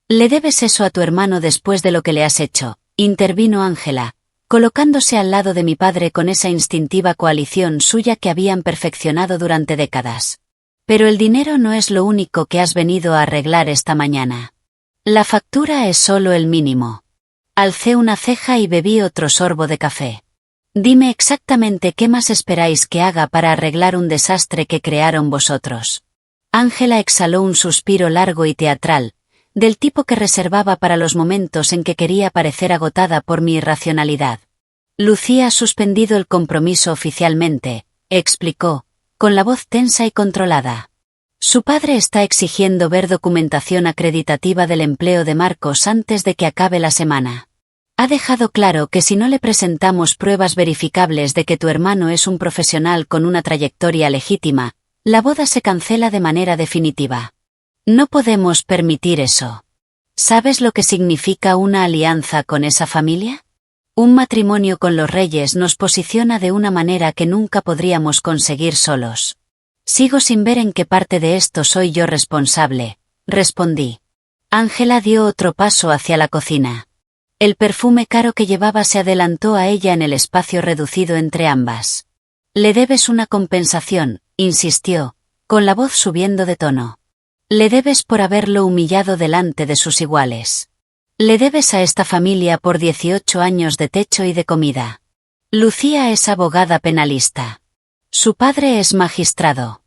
Le debes eso a tu hermano después de lo que le has hecho, intervino Ángela, colocándose al lado de mi padre con esa instintiva coalición suya que habían perfeccionado durante décadas. Pero el dinero no es lo único que has venido a arreglar esta mañana. La factura es solo el mínimo. Alcé una ceja y bebí otro sorbo de café. Dime exactamente qué más esperáis que haga para arreglar un desastre que crearon vosotros. Ángela exhaló un suspiro largo y teatral, del tipo que reservaba para los momentos en que quería parecer agotada por mi irracionalidad. Lucía ha suspendido el compromiso oficialmente, explicó, con la voz tensa y controlada. Su padre está exigiendo ver documentación acreditativa del empleo de Marcos antes de que acabe la semana. Ha dejado claro que si no le presentamos pruebas verificables de que tu hermano es un profesional con una trayectoria legítima, la boda se cancela de manera definitiva. No podemos permitir eso. ¿Sabes lo que significa una alianza con esa familia? Un matrimonio con los reyes nos posiciona de una manera que nunca podríamos conseguir solos. Sigo sin ver en qué parte de esto soy yo responsable, respondí. Ángela dio otro paso hacia la cocina. El perfume caro que llevaba se adelantó a ella en el espacio reducido entre ambas. Le debes una compensación, insistió, con la voz subiendo de tono. Le debes por haberlo humillado delante de sus iguales. Le debes a esta familia por 18 años de techo y de comida. Lucía es abogada penalista. Su padre es magistrado.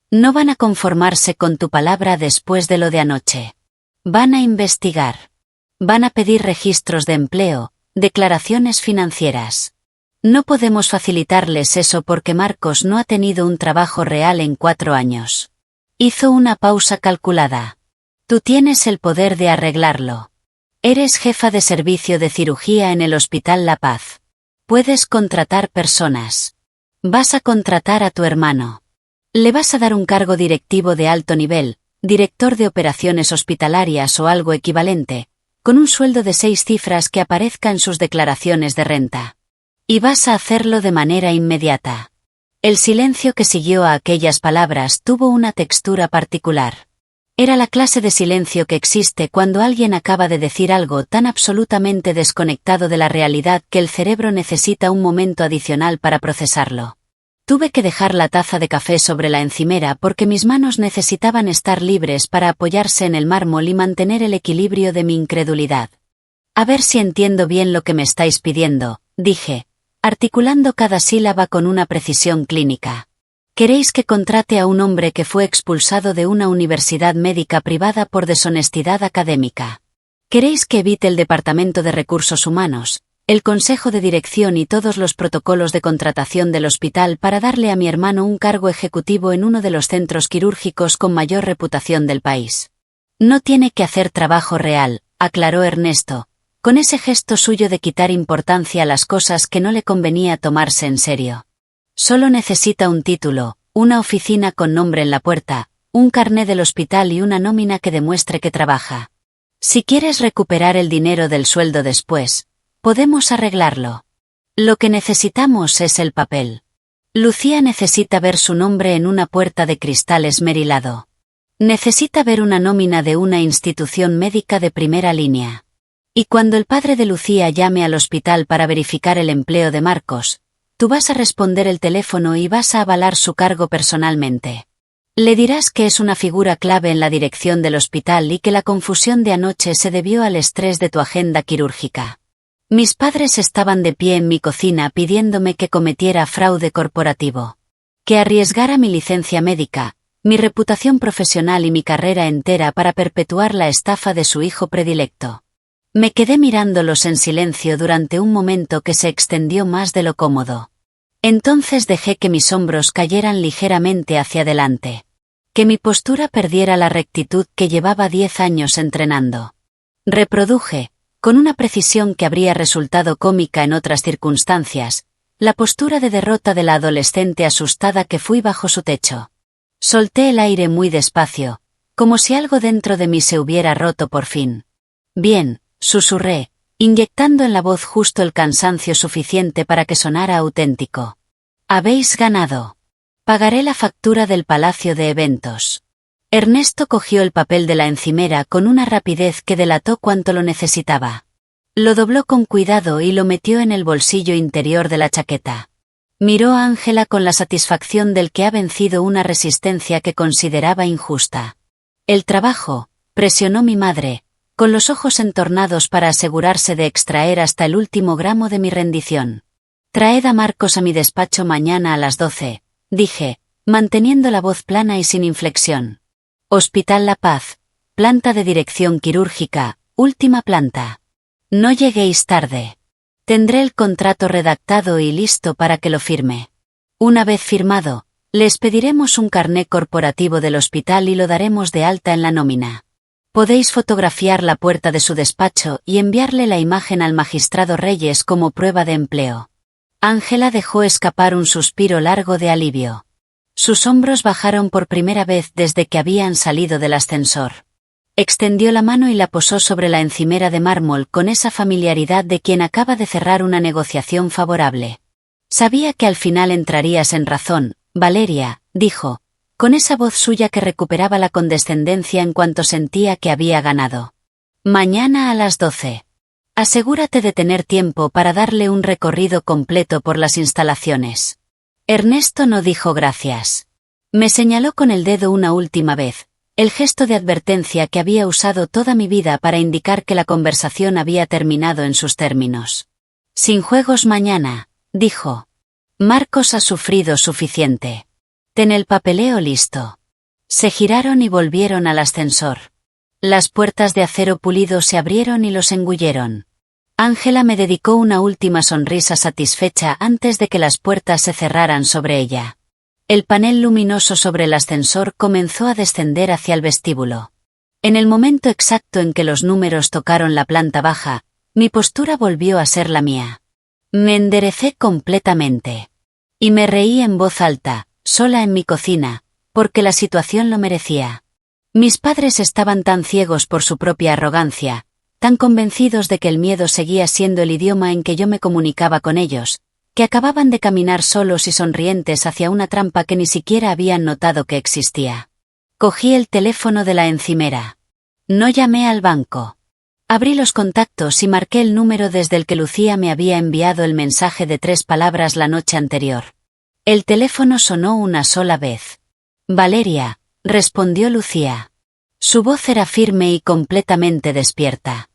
No van a conformarse con tu palabra después de lo de anoche. Van a investigar. Van a pedir registros de empleo, declaraciones financieras. No podemos facilitarles eso porque Marcos no ha tenido un trabajo real en 4 años. Hizo una pausa calculada. Tú tienes el poder de arreglarlo. Eres jefa de servicio de cirugía en el Hospital La Paz. Puedes contratar personas. Vas a contratar a tu hermano. Le vas a dar un cargo directivo de alto nivel, director de operaciones hospitalarias o algo equivalente, con un sueldo de 6 cifras que aparezca en sus declaraciones de renta. Y vas a hacerlo de manera inmediata. El silencio que siguió a aquellas palabras tuvo una textura particular. Era la clase de silencio que existe cuando alguien acaba de decir algo tan absolutamente desconectado de la realidad que el cerebro necesita un momento adicional para procesarlo. Tuve que dejar la taza de café sobre la encimera porque mis manos necesitaban estar libres para apoyarse en el mármol y mantener el equilibrio de mi incredulidad. A ver si entiendo bien lo que me estáis pidiendo, dije, articulando cada sílaba con una precisión clínica. Queréis que contrate a un hombre que fue expulsado de una universidad médica privada por deshonestidad académica. Queréis que evite el Departamento de Recursos Humanos, el Consejo de Dirección y todos los protocolos de contratación del hospital para darle a mi hermano un cargo ejecutivo en uno de los centros quirúrgicos con mayor reputación del país. No tiene que hacer trabajo real, aclaró Ernesto, con ese gesto suyo de quitar importancia a las cosas que no le convenía tomarse en serio. Solo necesita un título, una oficina con nombre en la puerta, un carné del hospital y una nómina que demuestre que trabaja. Si quieres recuperar el dinero del sueldo después, podemos arreglarlo. Lo que necesitamos es el papel. Lucía necesita ver su nombre en una puerta de cristal esmerilado. Necesita ver una nómina de una institución médica de primera línea. Y cuando el padre de Lucía llame al hospital para verificar el empleo de Marcos, tú vas a responder el teléfono y vas a avalar su cargo personalmente. Le dirás que es una figura clave en la dirección del hospital y que la confusión de anoche se debió al estrés de tu agenda quirúrgica. Mis padres estaban de pie en mi cocina pidiéndome que cometiera fraude corporativo. Que arriesgara mi licencia médica, mi reputación profesional y mi carrera entera para perpetuar la estafa de su hijo predilecto. Me quedé mirándolos en silencio durante un momento que se extendió más de lo cómodo. Entonces dejé que mis hombros cayeran ligeramente hacia adelante. Que mi postura perdiera la rectitud que llevaba 10 años entrenando. Reproduje, con una precisión que habría resultado cómica en otras circunstancias, la postura de derrota de la adolescente asustada que fui bajo su techo. Solté el aire muy despacio, como si algo dentro de mí se hubiera roto por fin. Bien, susurré, inyectando en la voz justo el cansancio suficiente para que sonara auténtico. Habéis ganado. Pagaré la factura del palacio de eventos. Ernesto cogió el papel de la encimera con una rapidez que delató cuánto lo necesitaba. Lo dobló con cuidado y lo metió en el bolsillo interior de la chaqueta. Miró a Ángela con la satisfacción del que ha vencido una resistencia que consideraba injusta. El trabajo, presionó mi madre, con los ojos entornados para asegurarse de extraer hasta el último gramo de mi rendición. Traed a Marcos a mi despacho mañana a las 12, dije, manteniendo la voz plana y sin inflexión. Hospital La Paz, planta de dirección quirúrgica, última planta. No lleguéis tarde. Tendré el contrato redactado y listo para que lo firme. Una vez firmado, les pediremos un carné corporativo del hospital y lo daremos de alta en la nómina. Podéis fotografiar la puerta de su despacho y enviarle la imagen al magistrado Reyes como prueba de empleo. Ángela dejó escapar un suspiro largo de alivio. Sus hombros bajaron por primera vez desde que habían salido del ascensor. Extendió la mano y la posó sobre la encimera de mármol con esa familiaridad de quien acaba de cerrar una negociación favorable. Sabía que al final entrarías en razón, Valeria, dijo, con esa voz suya que recuperaba la condescendencia en cuanto sentía que había ganado. Mañana a las 12. Asegúrate de tener tiempo para darle un recorrido completo por las instalaciones. Ernesto no dijo gracias. Me señaló con el dedo una última vez, el gesto de advertencia que había usado toda mi vida para indicar que la conversación había terminado en sus términos. Sin juegos mañana, dijo. Marcos ha sufrido suficiente. Ten el papeleo listo. Se giraron y volvieron al ascensor. Las puertas de acero pulido se abrieron y los engulleron. Ángela me dedicó una última sonrisa satisfecha antes de que las puertas se cerraran sobre ella. El panel luminoso sobre el ascensor comenzó a descender hacia el vestíbulo. En el momento exacto en que los números tocaron la planta baja, mi postura volvió a ser la mía. Me enderecé completamente. Y me reí en voz alta, sola en mi cocina, porque la situación lo merecía. Mis padres estaban tan ciegos por su propia arrogancia, tan convencidos de que el miedo seguía siendo el idioma en que yo me comunicaba con ellos, que acababan de caminar solos y sonrientes hacia una trampa que ni siquiera habían notado que existía. Cogí el teléfono de la encimera. No llamé al banco. Abrí los contactos y marqué el número desde el que Lucía me había enviado el mensaje de 3 palabras la noche anterior. El teléfono sonó una sola vez. Valeria, respondió Lucía. Su voz era firme y completamente despierta.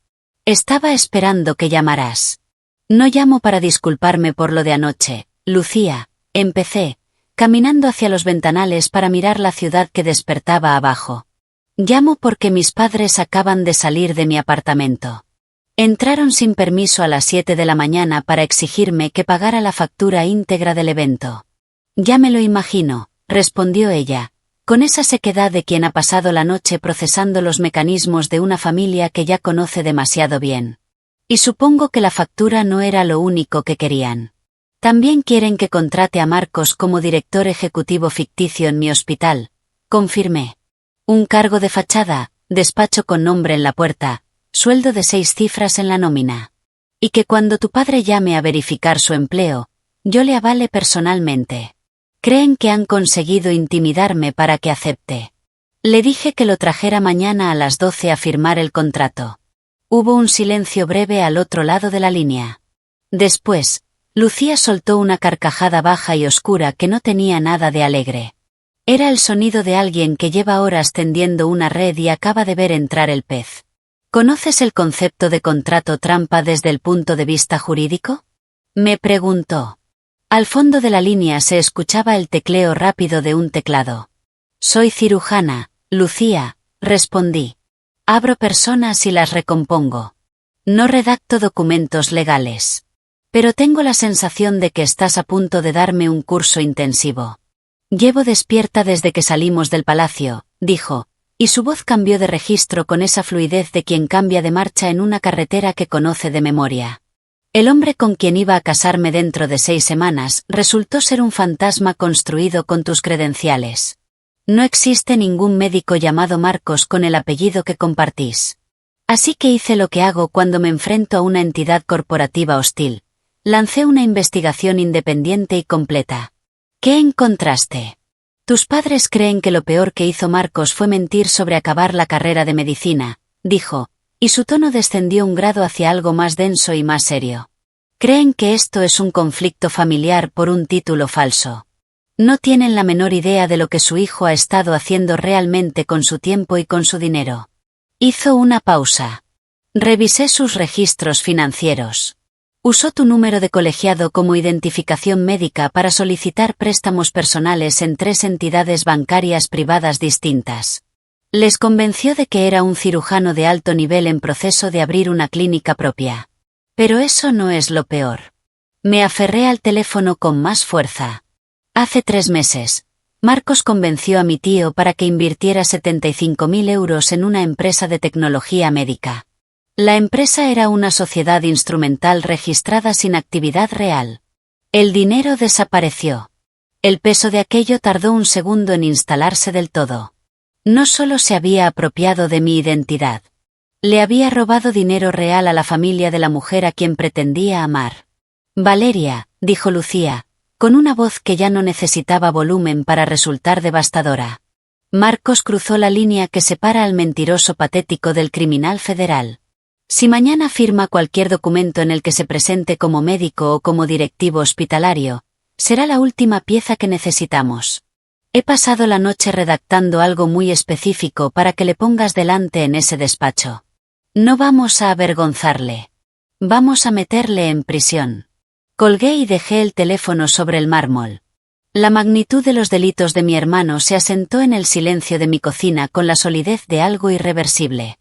Estaba esperando que llamaras. No llamo para disculparme por lo de anoche, Lucía, empecé, caminando hacia los ventanales para mirar la ciudad que despertaba abajo. Llamo porque mis padres acaban de salir de mi apartamento. Entraron sin permiso a las 7 de la mañana para exigirme que pagara la factura íntegra del evento. Ya me lo imagino, respondió ella, con esa sequedad de quien ha pasado la noche procesando los mecanismos de una familia que ya conoce demasiado bien. Y supongo que la factura no era lo único que querían. También quieren que contrate a Marcos como director ejecutivo ficticio en mi hospital, confirmé. Un cargo de fachada, despacho con nombre en la puerta, sueldo de 6 cifras en la nómina. Y que cuando tu padre llame a verificar su empleo, yo le avale personalmente. Creen que han conseguido intimidarme para que acepte. Le dije que lo trajera mañana a las 12 a firmar el contrato. Hubo un silencio breve al otro lado de la línea. Después, Lucía soltó una carcajada baja y oscura que no tenía nada de alegre. Era el sonido de alguien que lleva horas tendiendo una red y acaba de ver entrar el pez. ¿Conoces el concepto de contrato trampa desde el punto de vista jurídico? Me preguntó. Al fondo de la línea se escuchaba el tecleo rápido de un teclado. Soy cirujana, Lucía, respondí. Abro personas y las recompongo. No redacto documentos legales. Pero tengo la sensación de que estás a punto de darme un curso intensivo. Llevo despierta desde que salimos del palacio, dijo, y su voz cambió de registro con esa fluidez de quien cambia de marcha en una carretera que conoce de memoria. El hombre con quien iba a casarme dentro de 6 semanas resultó ser un fantasma construido con tus credenciales. No existe ningún médico llamado Marcos con el apellido que compartís. Así que hice lo que hago cuando me enfrento a una entidad corporativa hostil. Lancé una investigación independiente y completa. ¿Qué encontraste? Tus padres creen que lo peor que hizo Marcos fue mentir sobre acabar la carrera de medicina, dijo, y su tono descendió un grado hacia algo más denso y más serio. Creen que esto es un conflicto familiar por un título falso. No tienen la menor idea de lo que su hijo ha estado haciendo realmente con su tiempo y con su dinero. Hizo una pausa. Revisé sus registros financieros. Usó tu número de colegiado como identificación médica para solicitar préstamos personales en 3 entidades bancarias privadas distintas. Les convenció de que era un cirujano de alto nivel en proceso de abrir una clínica propia. Pero eso no es lo peor. Me aferré al teléfono con más fuerza. Hace 3 meses, Marcos convenció a mi tío para que invirtiera 75.000 euros en una empresa de tecnología médica. La empresa era una sociedad instrumental registrada sin actividad real. El dinero desapareció. El peso de aquello tardó un segundo en instalarse del todo. No solo se había apropiado de mi identidad. Le había robado dinero real a la familia de la mujer a quien pretendía amar. Valeria, dijo Lucía, con una voz que ya no necesitaba volumen para resultar devastadora. Marcos cruzó la línea que separa al mentiroso patético del criminal federal. Si mañana firma cualquier documento en el que se presente como médico o como directivo hospitalario, será la última pieza que necesitamos. He pasado la noche redactando algo muy específico para que le pongas delante en ese despacho. No vamos a avergonzarle. Vamos a meterle en prisión. Colgué y dejé el teléfono sobre el mármol. La magnitud de los delitos de mi hermano se asentó en el silencio de mi cocina con la solidez de algo irreversible.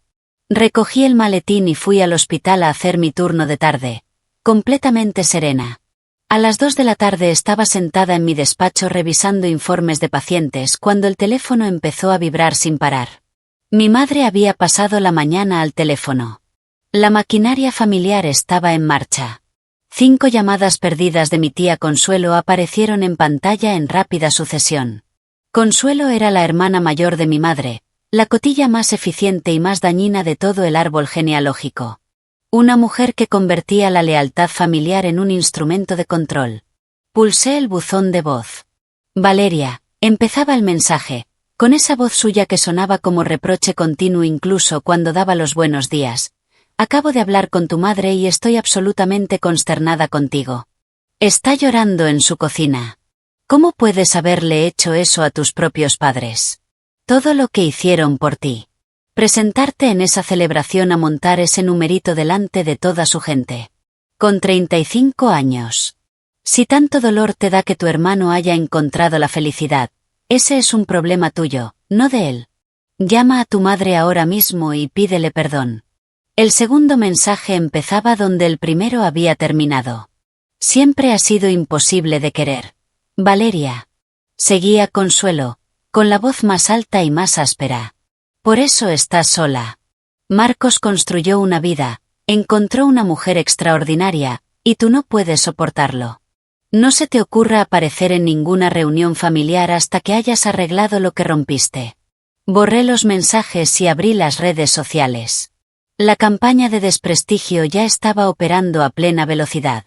Recogí el maletín y fui al hospital a hacer mi turno de tarde, completamente serena. A las 2 de la tarde estaba sentada en mi despacho revisando informes de pacientes cuando el teléfono empezó a vibrar sin parar. Mi madre había pasado la mañana al teléfono. La maquinaria familiar estaba en marcha. 5 llamadas perdidas de mi tía Consuelo aparecieron en pantalla en rápida sucesión. Consuelo era la hermana mayor de mi madre, la cotilla más eficiente y más dañina de todo el árbol genealógico. Una mujer que convertía la lealtad familiar en un instrumento de control. Pulsé el buzón de voz. Valeria, empezaba el mensaje, con esa voz suya que sonaba como reproche continuo incluso cuando daba los buenos días. Acabo de hablar con tu madre y estoy absolutamente consternada contigo. Está llorando en su cocina. ¿Cómo puedes haberle hecho eso a tus propios padres? Todo lo que hicieron por ti. Presentarte en esa celebración a montar ese numerito delante de toda su gente. Con 35 años. Si tanto dolor te da que tu hermano haya encontrado la felicidad, ese es un problema tuyo, no de él. Llama a tu madre ahora mismo y pídele perdón. El segundo mensaje empezaba donde el primero había terminado. Siempre ha sido imposible de querer. Valeria. Seguía Consuelo, con la voz más alta y más áspera. Por eso estás sola. Marcos construyó una vida, encontró una mujer extraordinaria, y tú no puedes soportarlo. No se te ocurra aparecer en ninguna reunión familiar hasta que hayas arreglado lo que rompiste. Borré los mensajes y abrí las redes sociales. La campaña de desprestigio ya estaba operando a plena velocidad.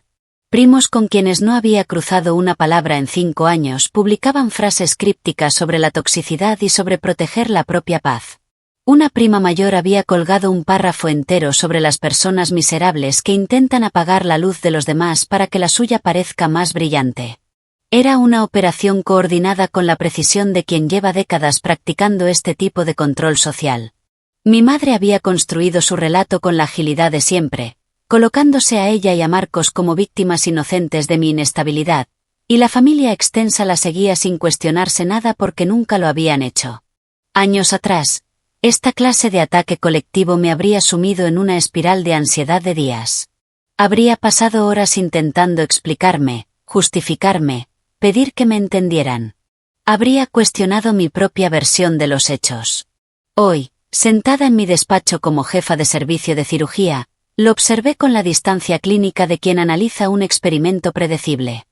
Primos con quienes no había cruzado una palabra en 5 años publicaban frases crípticas sobre la toxicidad y sobre proteger la propia paz. Una prima mayor había colgado un párrafo entero sobre las personas miserables que intentan apagar la luz de los demás para que la suya parezca más brillante. Era una operación coordinada con la precisión de quien lleva décadas practicando este tipo de control social. Mi madre había construido su relato con la agilidad de siempre, colocándose a ella y a Marcos como víctimas inocentes de mi inestabilidad, y la familia extensa la seguía sin cuestionarse nada porque nunca lo habían hecho. Años atrás, esta clase de ataque colectivo me habría sumido en una espiral de ansiedad de días. Habría pasado horas intentando explicarme, justificarme, pedir que me entendieran. Habría cuestionado mi propia versión de los hechos. Hoy, sentada en mi despacho como jefa de servicio de cirugía, lo observé con la distancia clínica de quien analiza un experimento predecible.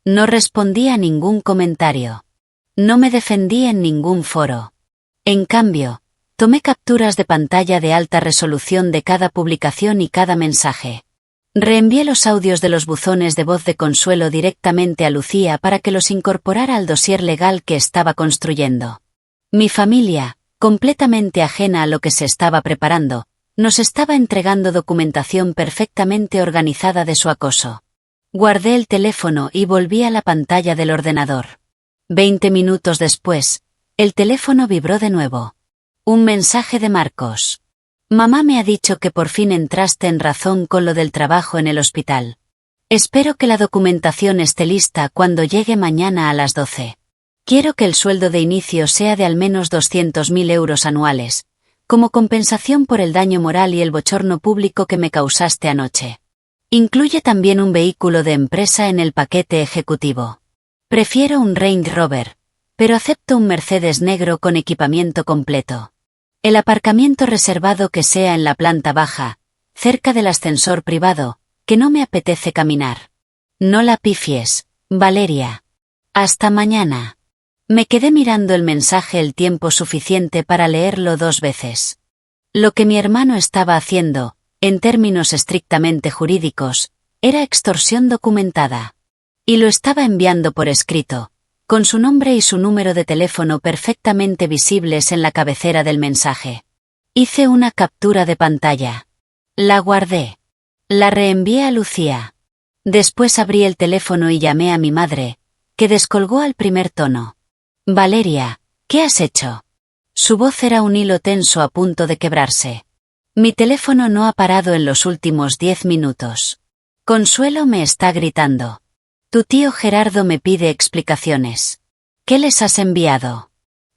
No respondí a ningún comentario. No me defendí en ningún foro. En cambio, tomé capturas de pantalla de alta resolución de cada publicación y cada mensaje. Reenvié los audios de los buzones de voz de Consuelo directamente a Lucía para que los incorporara al dossier legal que estaba construyendo. Mi familia, completamente ajena a lo que se estaba preparando, nos estaba entregando documentación perfectamente organizada de su acoso. Guardé el teléfono y volví a la pantalla del ordenador. 20 minutos después, el teléfono vibró de nuevo. Un mensaje de Marcos. Mamá me ha dicho que por fin entraste en razón con lo del trabajo en el hospital. Espero que la documentación esté lista cuando llegue mañana a las 12. Quiero que el sueldo de inicio sea de al menos 200.000 euros anuales, como compensación por el daño moral y el bochorno público que me causaste anoche. Incluye también un vehículo de empresa en el paquete ejecutivo. Prefiero un Range Rover, pero acepto un Mercedes negro con equipamiento completo. El aparcamiento reservado que sea en la planta baja, cerca del ascensor privado, que no me apetece caminar. No la pifies, Valeria. Hasta mañana. Me quedé mirando el mensaje el tiempo suficiente para leerlo 2 veces. Lo que mi hermano estaba haciendo, en términos estrictamente jurídicos, era extorsión documentada. Y lo estaba enviando por escrito, con su nombre y su número de teléfono perfectamente visibles en la cabecera del mensaje. Hice una captura de pantalla. La guardé. La reenvié a Lucía. Después abrí el teléfono y llamé a mi madre, que descolgó al primer tono. Valeria, ¿qué has hecho? Su voz era un hilo tenso a punto de quebrarse. Mi teléfono no ha parado en los últimos 10 minutos. Consuelo me está gritando. Tu tío Gerardo me pide explicaciones. ¿Qué les has enviado?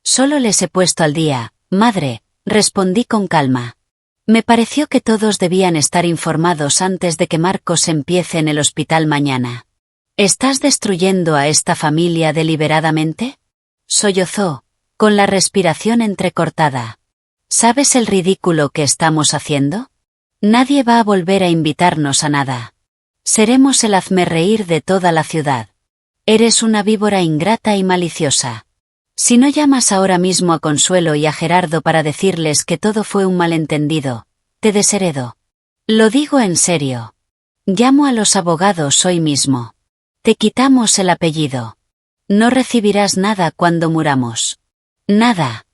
Solo les he puesto al día, madre, respondí con calma. Me pareció que todos debían estar informados antes de que Marcos empiece en el hospital mañana. ¿Estás destruyendo a esta familia deliberadamente? Sollozó, con la respiración entrecortada. ¿Sabes el ridículo que estamos haciendo? Nadie va a volver a invitarnos a nada. Seremos el hazmerreír de toda la ciudad. Eres una víbora ingrata y maliciosa. Si no llamas ahora mismo a Consuelo y a Gerardo para decirles que todo fue un malentendido, te desheredo. Lo digo en serio. Llamo a los abogados hoy mismo. Te quitamos el apellido. No recibirás nada cuando muramos. Nada.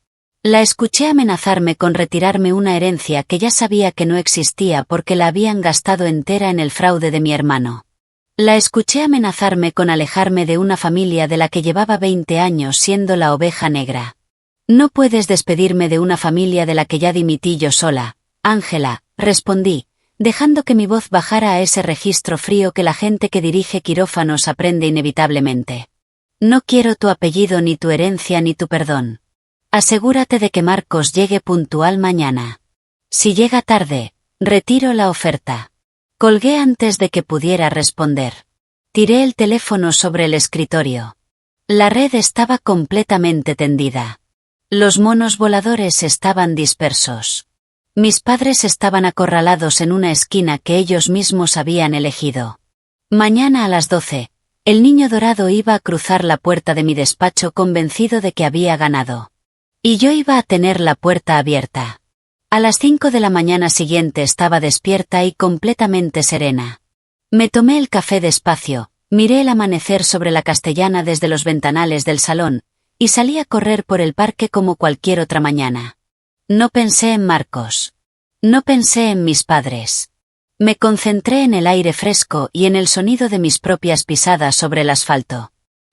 La escuché amenazarme con retirarme una herencia que ya sabía que no existía porque la habían gastado entera en el fraude de mi hermano. La escuché amenazarme con alejarme de una familia de la que llevaba 20 años siendo la oveja negra. No puedes despedirme de una familia de la que ya dimití yo sola, Ángela, respondí, dejando que mi voz bajara a ese registro frío que la gente que dirige quirófanos aprende inevitablemente. No quiero tu apellido ni tu herencia ni tu perdón. Asegúrate de que Marcos llegue puntual mañana. Si llega tarde, retiro la oferta. Colgué antes de que pudiera responder. Tiré el teléfono sobre el escritorio. La red estaba completamente tendida. Los monos voladores estaban dispersos. Mis padres estaban acorralados en una esquina que ellos mismos habían elegido. Mañana a las 12, el niño dorado iba a cruzar la puerta de mi despacho convencido de que había ganado. Y yo iba a tener la puerta abierta. A las 5 de la mañana siguiente estaba despierta y completamente serena. Me tomé el café despacio, miré el amanecer sobre la Castellana desde los ventanales del salón, y salí a correr por el parque como cualquier otra mañana. No pensé en Marcos. No pensé en mis padres. Me concentré en el aire fresco y en el sonido de mis propias pisadas sobre el asfalto.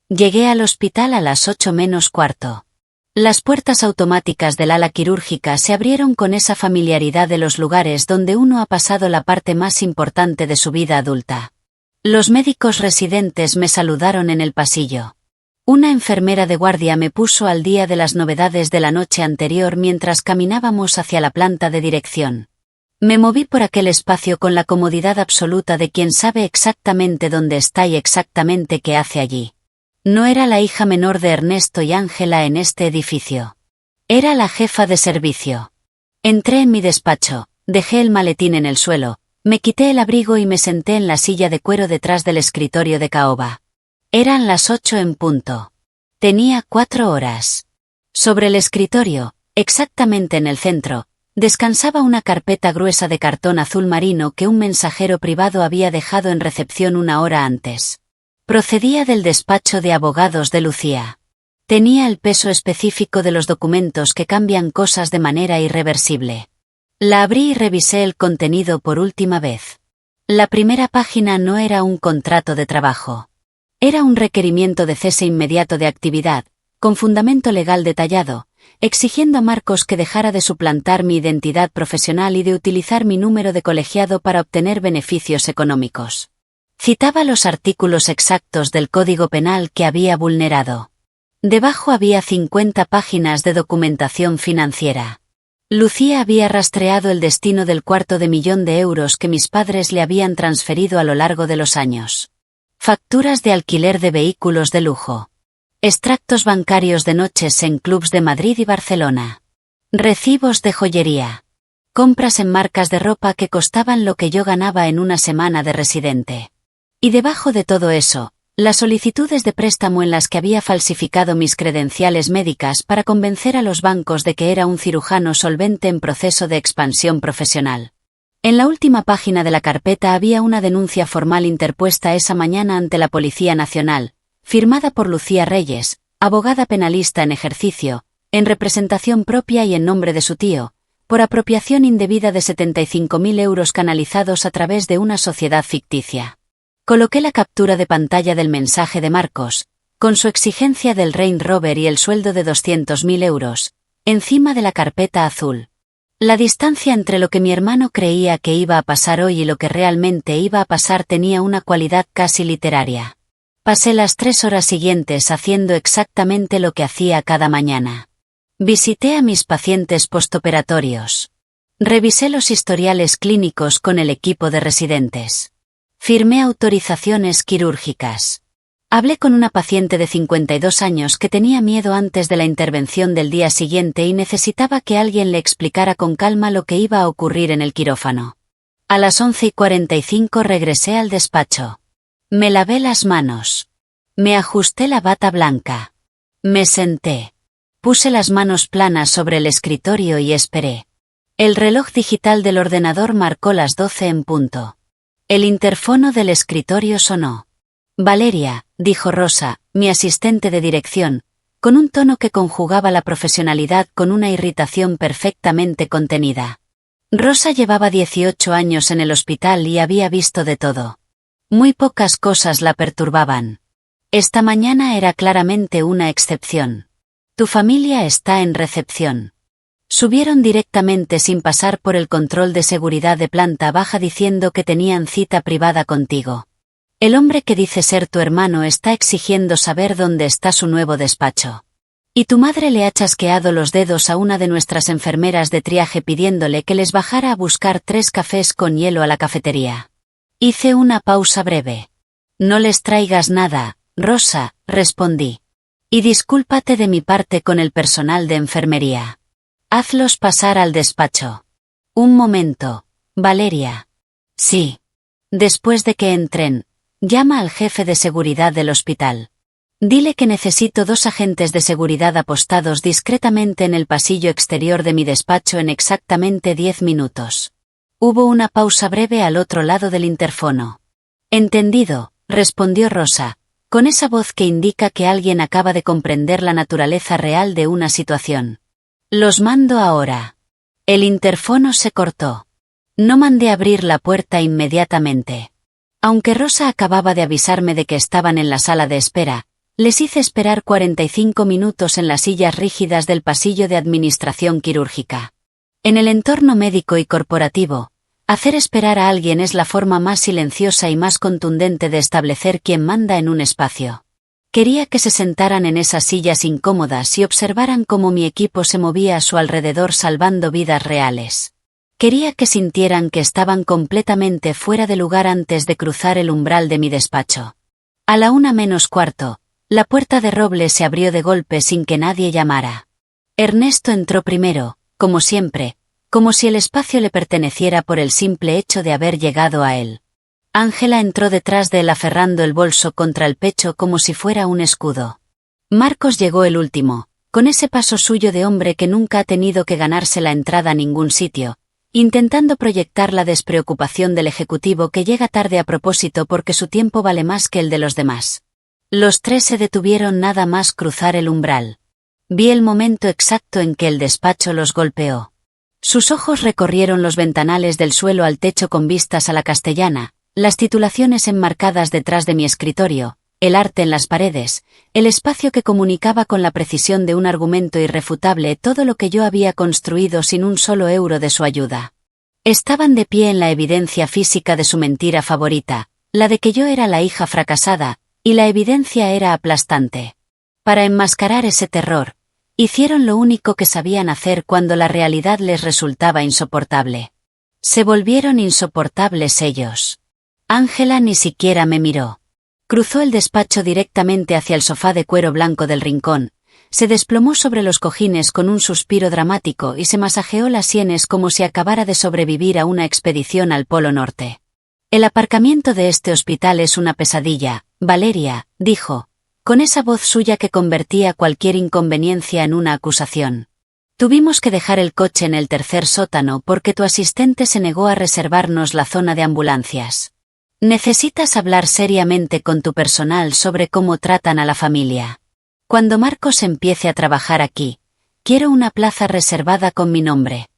Llegué al hospital a las 8 menos cuarto. Las puertas automáticas del ala quirúrgica se abrieron con esa familiaridad de los lugares donde uno ha pasado la parte más importante de su vida adulta. Los médicos residentes me saludaron en el pasillo. Una enfermera de guardia me puso al día de las novedades de la noche anterior mientras caminábamos hacia la planta de dirección. Me moví por aquel espacio con la comodidad absoluta de quien sabe exactamente dónde está y exactamente qué hace allí. No era la hija menor de Ernesto y Ángela en este edificio. Era la jefa de servicio. Entré en mi despacho, dejé el maletín en el suelo, me quité el abrigo y me senté en la silla de cuero detrás del escritorio de caoba. Eran las 8 en punto. Tenía 4 horas. Sobre el escritorio, exactamente en el centro, descansaba una carpeta gruesa de cartón azul marino que un mensajero privado había dejado en recepción una hora antes. Procedía del despacho de abogados de Lucía. Tenía el peso específico de los documentos que cambian cosas de manera irreversible. La abrí y revisé el contenido por última vez. La primera página no era un contrato de trabajo. Era un requerimiento de cese inmediato de actividad, con fundamento legal detallado, exigiendo a Marcos que dejara de suplantar mi identidad profesional y de utilizar mi número de colegiado para obtener beneficios económicos. Citaba los artículos exactos del Código Penal que había vulnerado. Debajo había 50 páginas de documentación financiera. Lucía había rastreado el destino del $250,000 que mis padres le habían transferido a lo largo de los años. Facturas de alquiler de vehículos de lujo. Extractos bancarios de noches en clubs de Madrid y Barcelona. Recibos de joyería. Compras en marcas de ropa que costaban lo que yo ganaba en una semana de residente. Y debajo de todo eso, las solicitudes de préstamo en las que había falsificado mis credenciales médicas para convencer a los bancos de que era un cirujano solvente en proceso de expansión profesional. En la última página de la carpeta había una denuncia formal interpuesta esa mañana ante la Policía Nacional, firmada por Lucía Reyes, abogada penalista en ejercicio, en representación propia y en nombre de su tío, por apropiación indebida de 75.000 euros canalizados a través de una sociedad ficticia. Coloqué la captura de pantalla del mensaje de Marcos, con su exigencia del Range Rover y el sueldo de 200.000 euros, encima de la carpeta azul. La distancia entre lo que mi hermano creía que iba a pasar hoy y lo que realmente iba a pasar tenía una cualidad casi literaria. Pasé las 3 horas siguientes haciendo exactamente lo que hacía cada mañana. Visité a mis pacientes postoperatorios. Revisé los historiales clínicos con el equipo de residentes. Firmé autorizaciones quirúrgicas. Hablé con una paciente de 52 años que tenía miedo antes de la intervención del día siguiente y necesitaba que alguien le explicara con calma lo que iba a ocurrir en el quirófano. A las 11:45 regresé al despacho. Me lavé las manos. Me ajusté la bata blanca. Me senté. Puse las manos planas sobre el escritorio y esperé. El reloj digital del ordenador marcó las 12 en punto. El interfono del escritorio sonó. Valeria, dijo Rosa, mi asistente de dirección, con un tono que conjugaba la profesionalidad con una irritación perfectamente contenida. Rosa llevaba 18 años en el hospital y había visto de todo. Muy pocas cosas la perturbaban. Esta mañana era claramente una excepción. Tu familia está en recepción. Subieron directamente sin pasar por el control de seguridad de planta baja diciendo que tenían cita privada contigo. El hombre que dice ser tu hermano está exigiendo saber dónde está su nuevo despacho. Y tu madre le ha chasqueado los dedos a una de nuestras enfermeras de triaje pidiéndole que les bajara a buscar 3 cafés con hielo a la cafetería. Hice una pausa breve. No les traigas nada, Rosa, respondí. Y discúlpate de mi parte con el personal de enfermería. Hazlos pasar al despacho. Un momento, Valeria. Sí. Después de que entren, llama al jefe de seguridad del hospital. Dile que necesito 2 agentes de seguridad apostados discretamente en el pasillo exterior de mi despacho en exactamente 10 minutos. Hubo una pausa breve al otro lado del interfono. Entendido, respondió Rosa, con esa voz que indica que alguien acaba de comprender la naturaleza real de una situación. Los mando ahora. El interfono se cortó. No mandé abrir la puerta inmediatamente. Aunque Rosa acababa de avisarme de que estaban en la sala de espera, les hice esperar 45 minutos en las sillas rígidas del pasillo de administración quirúrgica. En el entorno médico y corporativo, hacer esperar a alguien es la forma más silenciosa y más contundente de establecer quién manda en un espacio. Quería que se sentaran en esas sillas incómodas y observaran cómo mi equipo se movía a su alrededor salvando vidas reales. Quería que sintieran que estaban completamente fuera de lugar antes de cruzar el umbral de mi despacho. A la 1:45, la puerta de roble se abrió de golpe sin que nadie llamara. Ernesto entró primero, como siempre, como si el espacio le perteneciera por el simple hecho de haber llegado a él. Ángela entró detrás de él aferrando el bolso contra el pecho como si fuera un escudo. Marcos llegó el último, con ese paso suyo de hombre que nunca ha tenido que ganarse la entrada a ningún sitio, intentando proyectar la despreocupación del ejecutivo que llega tarde a propósito porque su tiempo vale más que el de los demás. Los 3 se detuvieron nada más cruzar el umbral. Vi el momento exacto en que el despacho los golpeó. Sus ojos recorrieron los ventanales del suelo al techo con vistas a la Castellana, las titulaciones enmarcadas detrás de mi escritorio, el arte en las paredes, el espacio que comunicaba con la precisión de un argumento irrefutable todo lo que yo había construido sin un solo euro de su ayuda. Estaban de pie en la evidencia física de su mentira favorita, la de que yo era la hija fracasada, y la evidencia era aplastante. Para enmascarar ese terror, hicieron lo único que sabían hacer cuando la realidad les resultaba insoportable. Se volvieron insoportables ellos. Ángela ni siquiera me miró. Cruzó el despacho directamente hacia el sofá de cuero blanco del rincón, se desplomó sobre los cojines con un suspiro dramático y se masajeó las sienes como si acabara de sobrevivir a una expedición al Polo Norte. El aparcamiento de este hospital es una pesadilla, Valeria, dijo, con esa voz suya que convertía cualquier inconveniencia en una acusación. Tuvimos que dejar el coche en el 3er sótano porque tu asistente se negó a reservarnos la zona de ambulancias. Necesitas hablar seriamente con tu personal sobre cómo tratan a la familia. Cuando Marcos empiece a trabajar aquí, quiero una plaza reservada con mi nombre.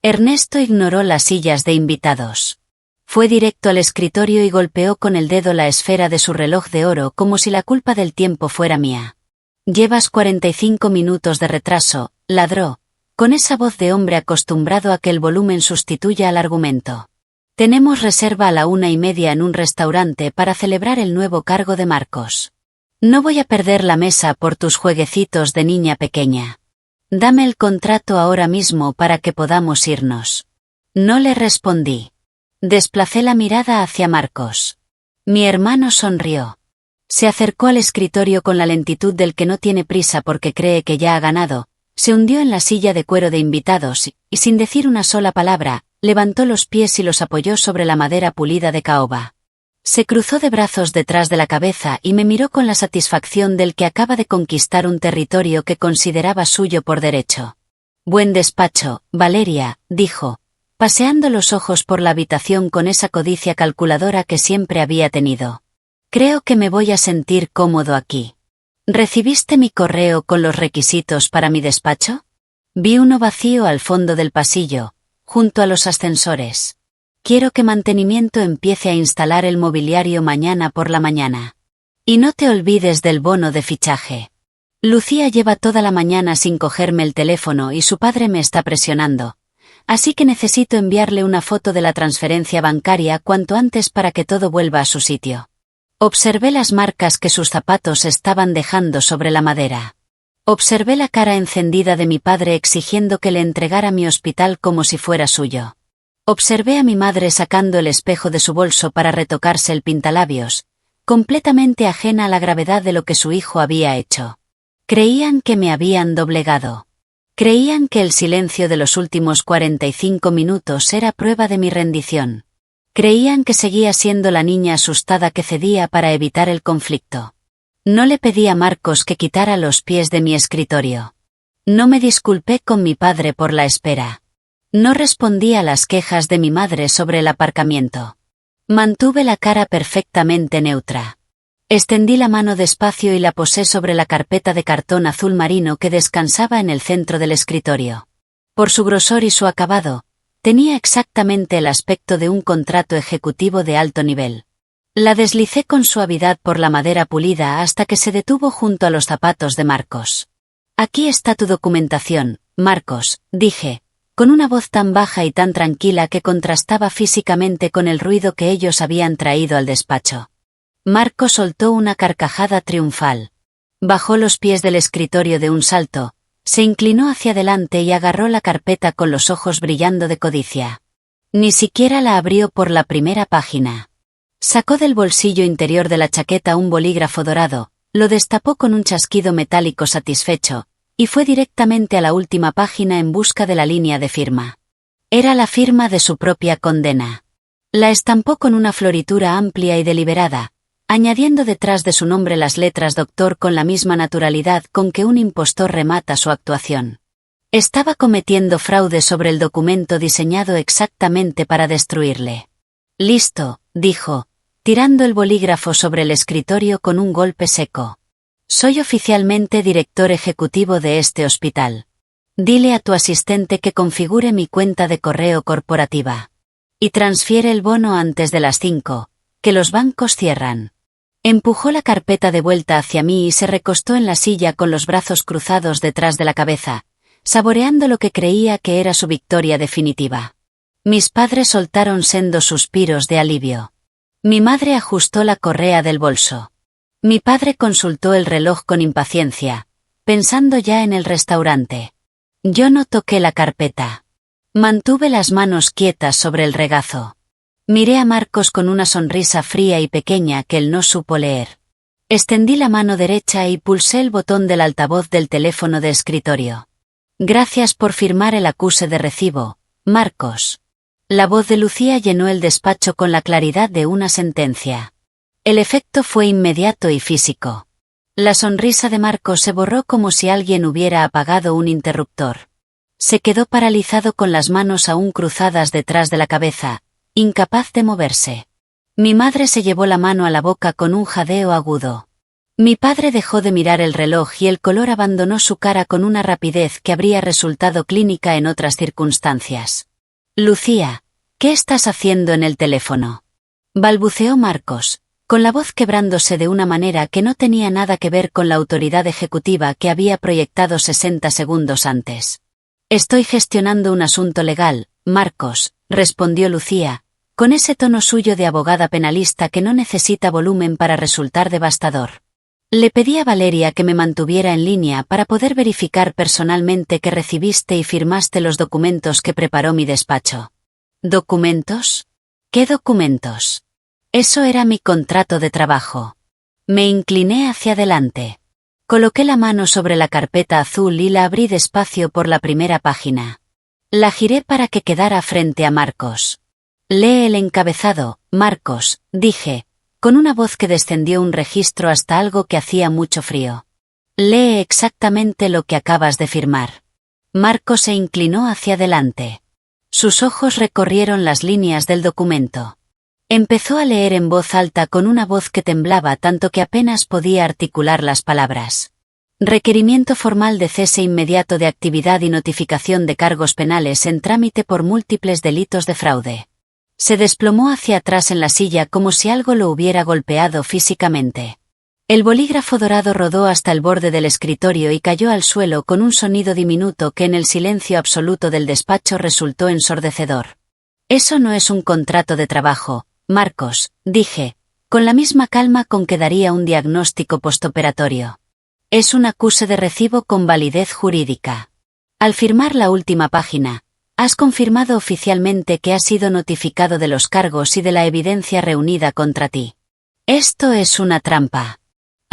Ernesto ignoró las sillas de invitados. Fue directo al escritorio y golpeó con el dedo la esfera de su reloj de oro como si la culpa del tiempo fuera mía. Llevas 45 minutos de retraso, ladró, con esa voz de hombre acostumbrado a que el volumen sustituya al argumento. Tenemos reserva a la 1:30 en un restaurante para celebrar el nuevo cargo de Marcos. No voy a perder la mesa por tus jueguecitos de niña pequeña. Dame el contrato ahora mismo para que podamos irnos. No le respondí. Desplacé la mirada hacia Marcos. Mi hermano sonrió. Se acercó al escritorio con la lentitud del que no tiene prisa porque cree que ya ha ganado, se hundió en la silla de cuero de invitados y, sin decir una sola palabra, levantó los pies y los apoyó sobre la madera pulida de caoba. Se cruzó de brazos detrás de la cabeza y me miró con la satisfacción del que acaba de conquistar un territorio que consideraba suyo por derecho. Buen despacho, Valeria, dijo, paseando los ojos por la habitación con esa codicia calculadora que siempre había tenido. Creo que me voy a sentir cómodo aquí. ¿Recibiste mi correo con los requisitos para mi despacho? Vi uno vacío al fondo del pasillo, junto a los ascensores. Quiero que mantenimiento empiece a instalar el mobiliario mañana por la mañana. Y no te olvides del bono de fichaje. Lucía lleva toda la mañana sin cogerme el teléfono y su padre me está presionando. Así que necesito enviarle una foto de la transferencia bancaria cuanto antes para que todo vuelva a su sitio. Observé las marcas que sus zapatos estaban dejando sobre la madera. Observé la cara encendida de mi padre exigiendo que le entregara mi hospital como si fuera suyo. Observé a mi madre sacando el espejo de su bolso para retocarse el pintalabios, completamente ajena a la gravedad de lo que su hijo había hecho. Creían que me habían doblegado. Creían que el silencio de los últimos 45 minutos era prueba de mi rendición. Creían que seguía siendo la niña asustada que cedía para evitar el conflicto. No le pedí a Marcos que quitara los pies de mi escritorio. No me disculpé con mi padre por la espera. No respondí a las quejas de mi madre sobre el aparcamiento. Mantuve la cara perfectamente neutra. Extendí la mano despacio y la posé sobre la carpeta de cartón azul marino que descansaba en el centro del escritorio. Por su grosor y su acabado, tenía exactamente el aspecto de un contrato ejecutivo de alto nivel. La deslicé con suavidad por la madera pulida hasta que se detuvo junto a los zapatos de Marcos. «Aquí está tu documentación, Marcos», dije, con una voz tan baja y tan tranquila que contrastaba físicamente con el ruido que ellos habían traído al despacho. Marcos soltó una carcajada triunfal. Bajó los pies del escritorio de un salto, se inclinó hacia adelante y agarró la carpeta con los ojos brillando de codicia. Ni siquiera la abrió por la primera página. Sacó del bolsillo interior de la chaqueta un bolígrafo dorado, lo destapó con un chasquido metálico satisfecho, y fue directamente a la última página en busca de la línea de firma. Era la firma de su propia condena. La estampó con una floritura amplia y deliberada, añadiendo detrás de su nombre las letras doctor con la misma naturalidad con que un impostor remata su actuación. Estaba cometiendo fraude sobre el documento diseñado exactamente para destruirle. «Listo», dijo, tirando el bolígrafo sobre el escritorio con un golpe seco. «Soy oficialmente director ejecutivo de este hospital. Dile a tu asistente que configure mi cuenta de correo corporativa. Y transfiere el bono antes de las 5, que los bancos cierran». Empujó la carpeta de vuelta hacia mí y se recostó en la silla con los brazos cruzados detrás de la cabeza, saboreando lo que creía que era su victoria definitiva. Mis padres soltaron sendos suspiros de alivio. Mi madre ajustó la correa del bolso. Mi padre consultó el reloj con impaciencia, pensando ya en el restaurante. Yo no toqué la carpeta. Mantuve las manos quietas sobre el regazo. Miré a Marcos con una sonrisa fría y pequeña que él no supo leer. Extendí la mano derecha y pulsé el botón del altavoz del teléfono de escritorio. «Gracias por firmar el acuse de recibo, Marcos». La voz de Lucía llenó el despacho con la claridad de una sentencia. El efecto fue inmediato y físico. La sonrisa de Marcos se borró como si alguien hubiera apagado un interruptor. Se quedó paralizado con las manos aún cruzadas detrás de la cabeza, incapaz de moverse. Mi madre se llevó la mano a la boca con un jadeo agudo. Mi padre dejó de mirar el reloj y el color abandonó su cara con una rapidez que habría resultado clínica en otras circunstancias. «Lucía, ¿qué estás haciendo en el teléfono?», balbuceó Marcos, con la voz quebrándose de una manera que no tenía nada que ver con la autoridad ejecutiva que había proyectado 60 segundos antes. «Estoy gestionando un asunto legal, Marcos», respondió Lucía, con ese tono suyo de abogada penalista que no necesita volumen para resultar devastador. «Le pedí a Valeria que me mantuviera en línea para poder verificar personalmente que recibiste y firmaste los documentos que preparó mi despacho». «¿Documentos? ¿Qué documentos?». Eso era mi contrato de trabajo. Me incliné hacia adelante. Coloqué la mano sobre la carpeta azul y la abrí despacio por la primera página. La giré para que quedara frente a Marcos. «Lee el encabezado, Marcos», dije, con una voz que descendió un registro hasta algo que hacía mucho frío. «Lee exactamente lo que acabas de firmar». Marcos se inclinó hacia adelante. Sus ojos recorrieron las líneas del documento. Empezó a leer en voz alta con una voz que temblaba tanto que apenas podía articular las palabras. «Requerimiento formal de cese inmediato de actividad y notificación de cargos penales en trámite por múltiples delitos de fraude». Se desplomó hacia atrás en la silla como si algo lo hubiera golpeado físicamente. El bolígrafo dorado rodó hasta el borde del escritorio y cayó al suelo con un sonido diminuto que en el silencio absoluto del despacho resultó ensordecedor. «Eso no es un contrato de trabajo, Marcos», dije, con la misma calma con que daría un diagnóstico postoperatorio. «Es un acuse de recibo con validez jurídica. Al firmar la última página, has confirmado oficialmente que has sido notificado de los cargos y de la evidencia reunida contra ti. Esto es una trampa.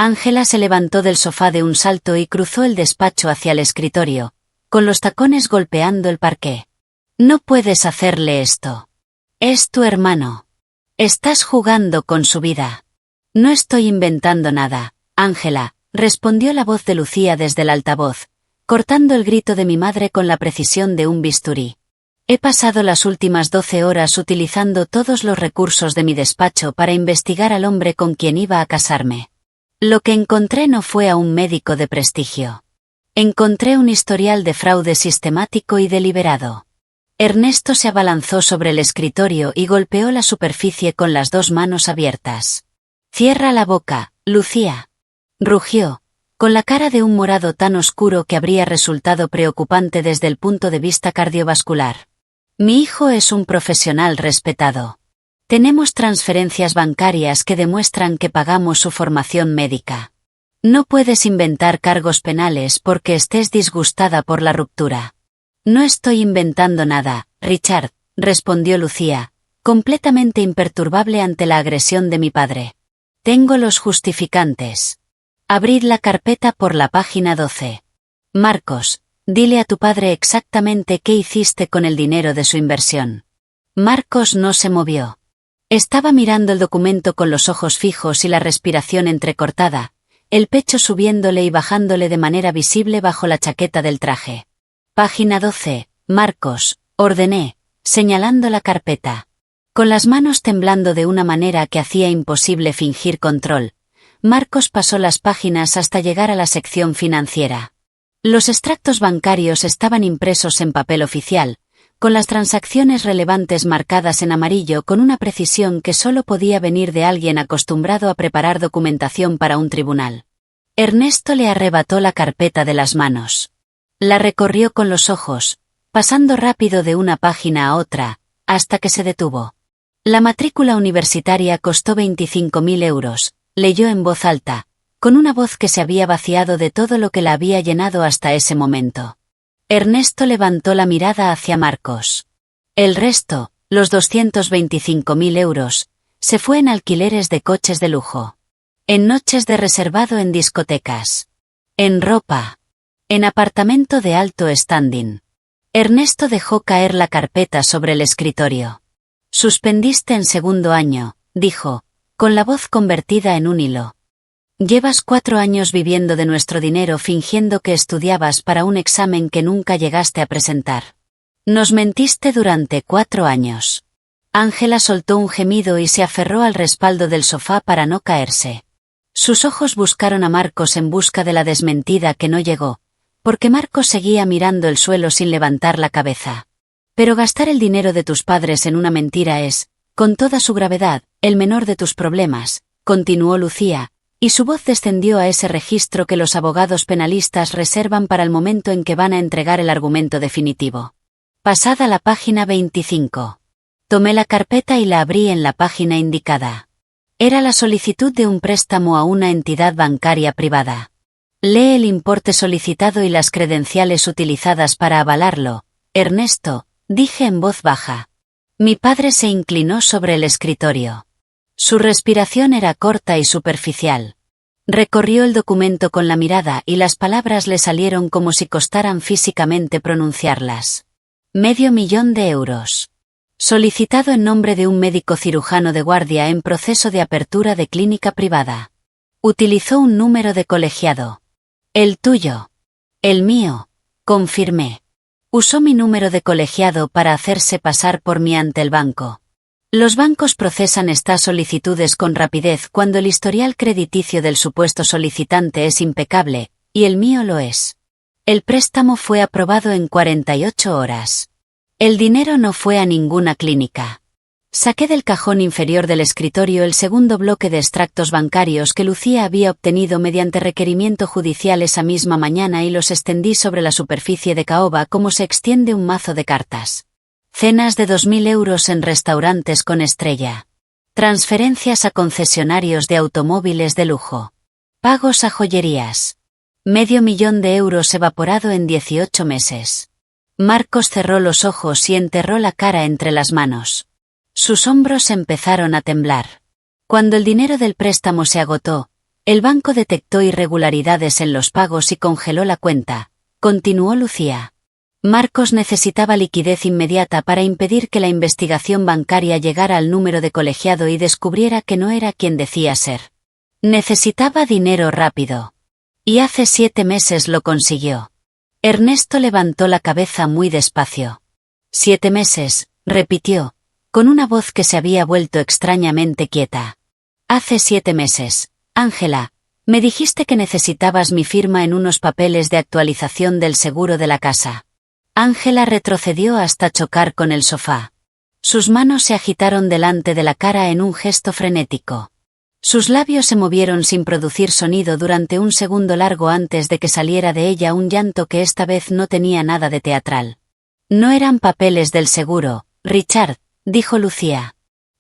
Ángela se levantó del sofá de un salto y cruzó el despacho hacia el escritorio, con los tacones golpeando el parqué. No puedes hacerle esto. Es tu hermano. Estás jugando con su vida. No estoy inventando nada, Ángela, respondió la voz de Lucía desde el altavoz, cortando el grito de mi madre con la precisión de un bisturí. He pasado las últimas 12 horas utilizando todos los recursos de mi despacho para investigar al hombre con quien iba a casarme. Lo que encontré no fue a un médico de prestigio. Encontré un historial de fraude sistemático y deliberado. Ernesto se abalanzó sobre el escritorio y golpeó la superficie con las dos manos abiertas. «Cierra la boca, Lucía», rugió, con la cara de un morado tan oscuro que habría resultado preocupante desde el punto de vista cardiovascular. «Mi hijo es un profesional respetado. Tenemos transferencias bancarias que demuestran que pagamos su formación médica. No puedes inventar cargos penales porque estés disgustada por la ruptura». «No estoy inventando nada, Richard», respondió Lucía, completamente imperturbable ante la agresión de mi padre. «Tengo los justificantes. Abrid la carpeta por la página 12. Marcos, dile a tu padre exactamente qué hiciste con el dinero de su inversión». Marcos no se movió. Estaba mirando el documento con los ojos fijos y la respiración entrecortada, el pecho subiéndole y bajándole de manera visible bajo la chaqueta del traje. «Página 12, Marcos», ordené, señalando la carpeta. Con las manos temblando de una manera que hacía imposible fingir control, Marcos pasó las páginas hasta llegar a la sección financiera. Los extractos bancarios estaban impresos en papel oficial, con las transacciones relevantes marcadas en amarillo con una precisión que solo podía venir de alguien acostumbrado a preparar documentación para un tribunal. Ernesto le arrebató la carpeta de las manos. La recorrió con los ojos, pasando rápido de una página a otra, hasta que se detuvo. «La matrícula universitaria costó 25.000 euros», leyó en voz alta, con una voz que se había vaciado de todo lo que la había llenado hasta ese momento. Ernesto levantó la mirada hacia Marcos. «El resto, los 225.000 euros, se fue en alquileres de coches de lujo. En noches de reservado en discotecas. En ropa. En apartamento de alto standing». Ernesto dejó caer la carpeta sobre el escritorio. «Suspendiste en segundo año», dijo, con la voz convertida en un hilo. «Llevas 4 años viviendo de nuestro dinero fingiendo que estudiabas para un examen que nunca llegaste a presentar. Nos mentiste durante 4 años». Ángela soltó un gemido y se aferró al respaldo del sofá para no caerse. Sus ojos buscaron a Marcos en busca de la desmentida que no llegó, porque Marcos seguía mirando el suelo sin levantar la cabeza. «Pero gastar el dinero de tus padres en una mentira es, con toda su gravedad, el menor de tus problemas», continuó Lucía, y su voz descendió a ese registro que los abogados penalistas reservan para el momento en que van a entregar el argumento definitivo. Pasada la página 25. Tomé la carpeta y la abrí en la página indicada. Era la solicitud de un préstamo a una entidad bancaria privada. «Lee el importe solicitado y las credenciales utilizadas para avalarlo, Ernesto», dije en voz baja. Mi padre se inclinó sobre el escritorio. Su respiración era corta y superficial. Recorrió el documento con la mirada y las palabras le salieron como si costaran físicamente pronunciarlas. $500.000 euros. Solicitado en nombre de un médico cirujano de guardia en proceso de apertura de clínica privada. Utilizó un número de colegiado. «El tuyo». «El mío», confirmé. Usó mi número de colegiado para hacerse pasar por mí ante el banco. Los bancos procesan estas solicitudes con rapidez cuando el historial crediticio del supuesto solicitante es impecable, y el mío lo es. El préstamo fue aprobado en 48 horas. El dinero no fue a ninguna clínica. Saqué del cajón inferior del escritorio el segundo bloque de extractos bancarios que Lucía había obtenido mediante requerimiento judicial esa misma mañana y los extendí sobre la superficie de caoba como se extiende un mazo de cartas. Cenas de 2.000 euros en restaurantes con estrella. Transferencias a concesionarios de automóviles de lujo. Pagos a joyerías. $500.000 euros evaporado en 18 meses. Marcos cerró los ojos y enterró la cara entre las manos. Sus hombros empezaron a temblar. Cuando el dinero del préstamo se agotó, El banco detectó irregularidades en los pagos y congeló la cuenta, continuó Lucía. Marcos necesitaba liquidez inmediata para impedir que la investigación bancaria llegara al número de colegiado y descubriera que no era quien decía ser. Necesitaba dinero rápido. Y hace 7 meses lo consiguió. Ernesto levantó la cabeza muy despacio. 7 meses, repitió, con una voz que se había vuelto extrañamente quieta. Hace 7 meses, Ángela, me dijiste que necesitabas mi firma en unos papeles de actualización del seguro de la casa. Ángela retrocedió hasta chocar con el sofá. Sus manos se agitaron delante de la cara en un gesto frenético. Sus labios se movieron sin producir sonido durante un segundo largo antes de que saliera de ella un llanto que esta vez no tenía nada de teatral. No eran papeles del seguro, Richard, dijo Lucía.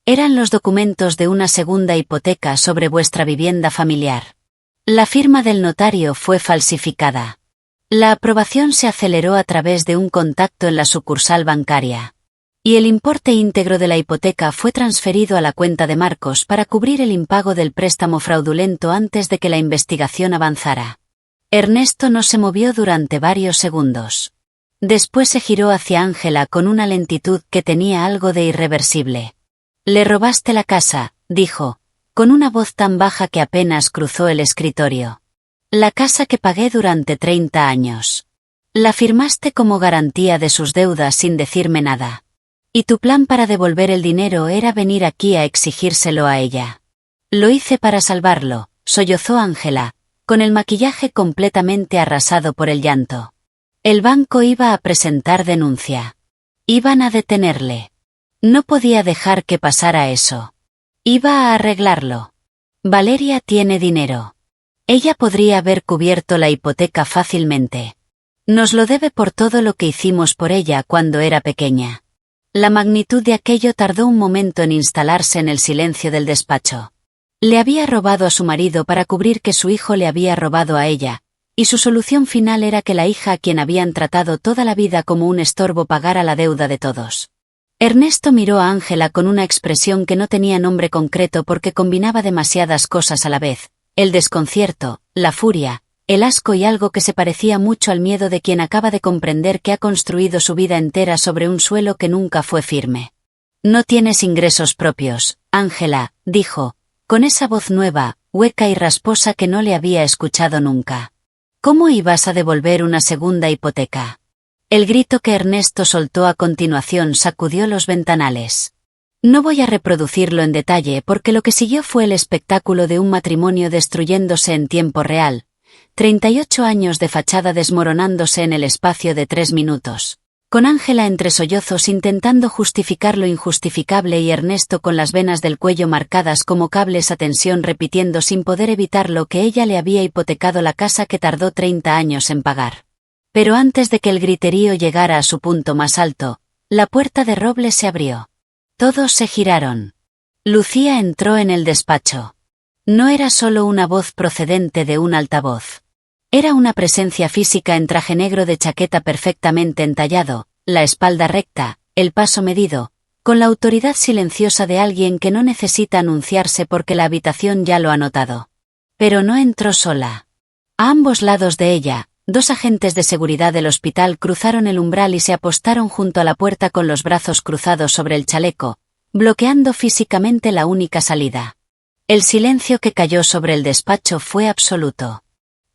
Eran los documentos de una segunda hipoteca sobre vuestra vivienda familiar. La firma del notario fue falsificada. La aprobación se aceleró a través de un contacto en la sucursal bancaria. Y el importe íntegro de la hipoteca fue transferido a la cuenta de Marcos para cubrir el impago del préstamo fraudulento antes de que la investigación avanzara. Ernesto no se movió durante varios segundos. Después se giró hacia Ángela con una lentitud que tenía algo de irreversible. Le robaste la casa, dijo, con una voz tan baja que apenas cruzó el escritorio. La casa que pagué durante 30 años. La firmaste como garantía de sus deudas sin decirme nada. Y tu plan para devolver el dinero era venir aquí a exigírselo a ella. Lo hice para salvarlo, sollozó Ángela, con el maquillaje completamente arrasado por el llanto. El banco iba a presentar denuncia. Iban a detenerle. No podía dejar que pasara eso. Iba a arreglarlo. Valeria tiene dinero. Ella podría haber cubierto la hipoteca fácilmente. Nos lo debe por todo lo que hicimos por ella cuando era pequeña. La magnitud de aquello tardó un momento en instalarse en el silencio del despacho. Le había robado a su marido para cubrir que su hijo le había robado a ella, y su solución final era que la hija a quien habían tratado toda la vida como un estorbo pagara la deuda de todos. Ernesto miró a Ángela con una expresión que no tenía nombre concreto porque combinaba demasiadas cosas a la vez, el desconcierto, la furia, el asco y algo que se parecía mucho al miedo de quien acaba de comprender que ha construido su vida entera sobre un suelo que nunca fue firme. No tienes ingresos propios, Ángela, dijo, con esa voz nueva, hueca y rasposa que no le había escuchado nunca. ¿Cómo ibas a devolver una segunda hipoteca? El grito que Ernesto soltó a continuación sacudió los ventanales. No voy a reproducirlo en detalle porque lo que siguió fue el espectáculo de un matrimonio destruyéndose en tiempo real. 38 años de fachada desmoronándose en el espacio de 3 minutos. Con Ángela entre sollozos intentando justificar lo injustificable y Ernesto con las venas del cuello marcadas como cables a tensión repitiendo sin poder evitar lo que ella le había hipotecado la casa que tardó 30 años en pagar. Pero antes de que el griterío llegara a su punto más alto, la puerta de roble se abrió. Todos se giraron. Lucía entró en el despacho. No era solo una voz procedente de un altavoz. Era una presencia física en traje negro de chaqueta perfectamente entallado, la espalda recta, el paso medido, con la autoridad silenciosa de alguien que no necesita anunciarse porque la habitación ya lo ha notado. Pero no entró sola. A ambos lados de ella, 2 agentes de seguridad del hospital cruzaron el umbral y se apostaron junto a la puerta con los brazos cruzados sobre el chaleco, bloqueando físicamente la única salida. El silencio que cayó sobre el despacho fue absoluto.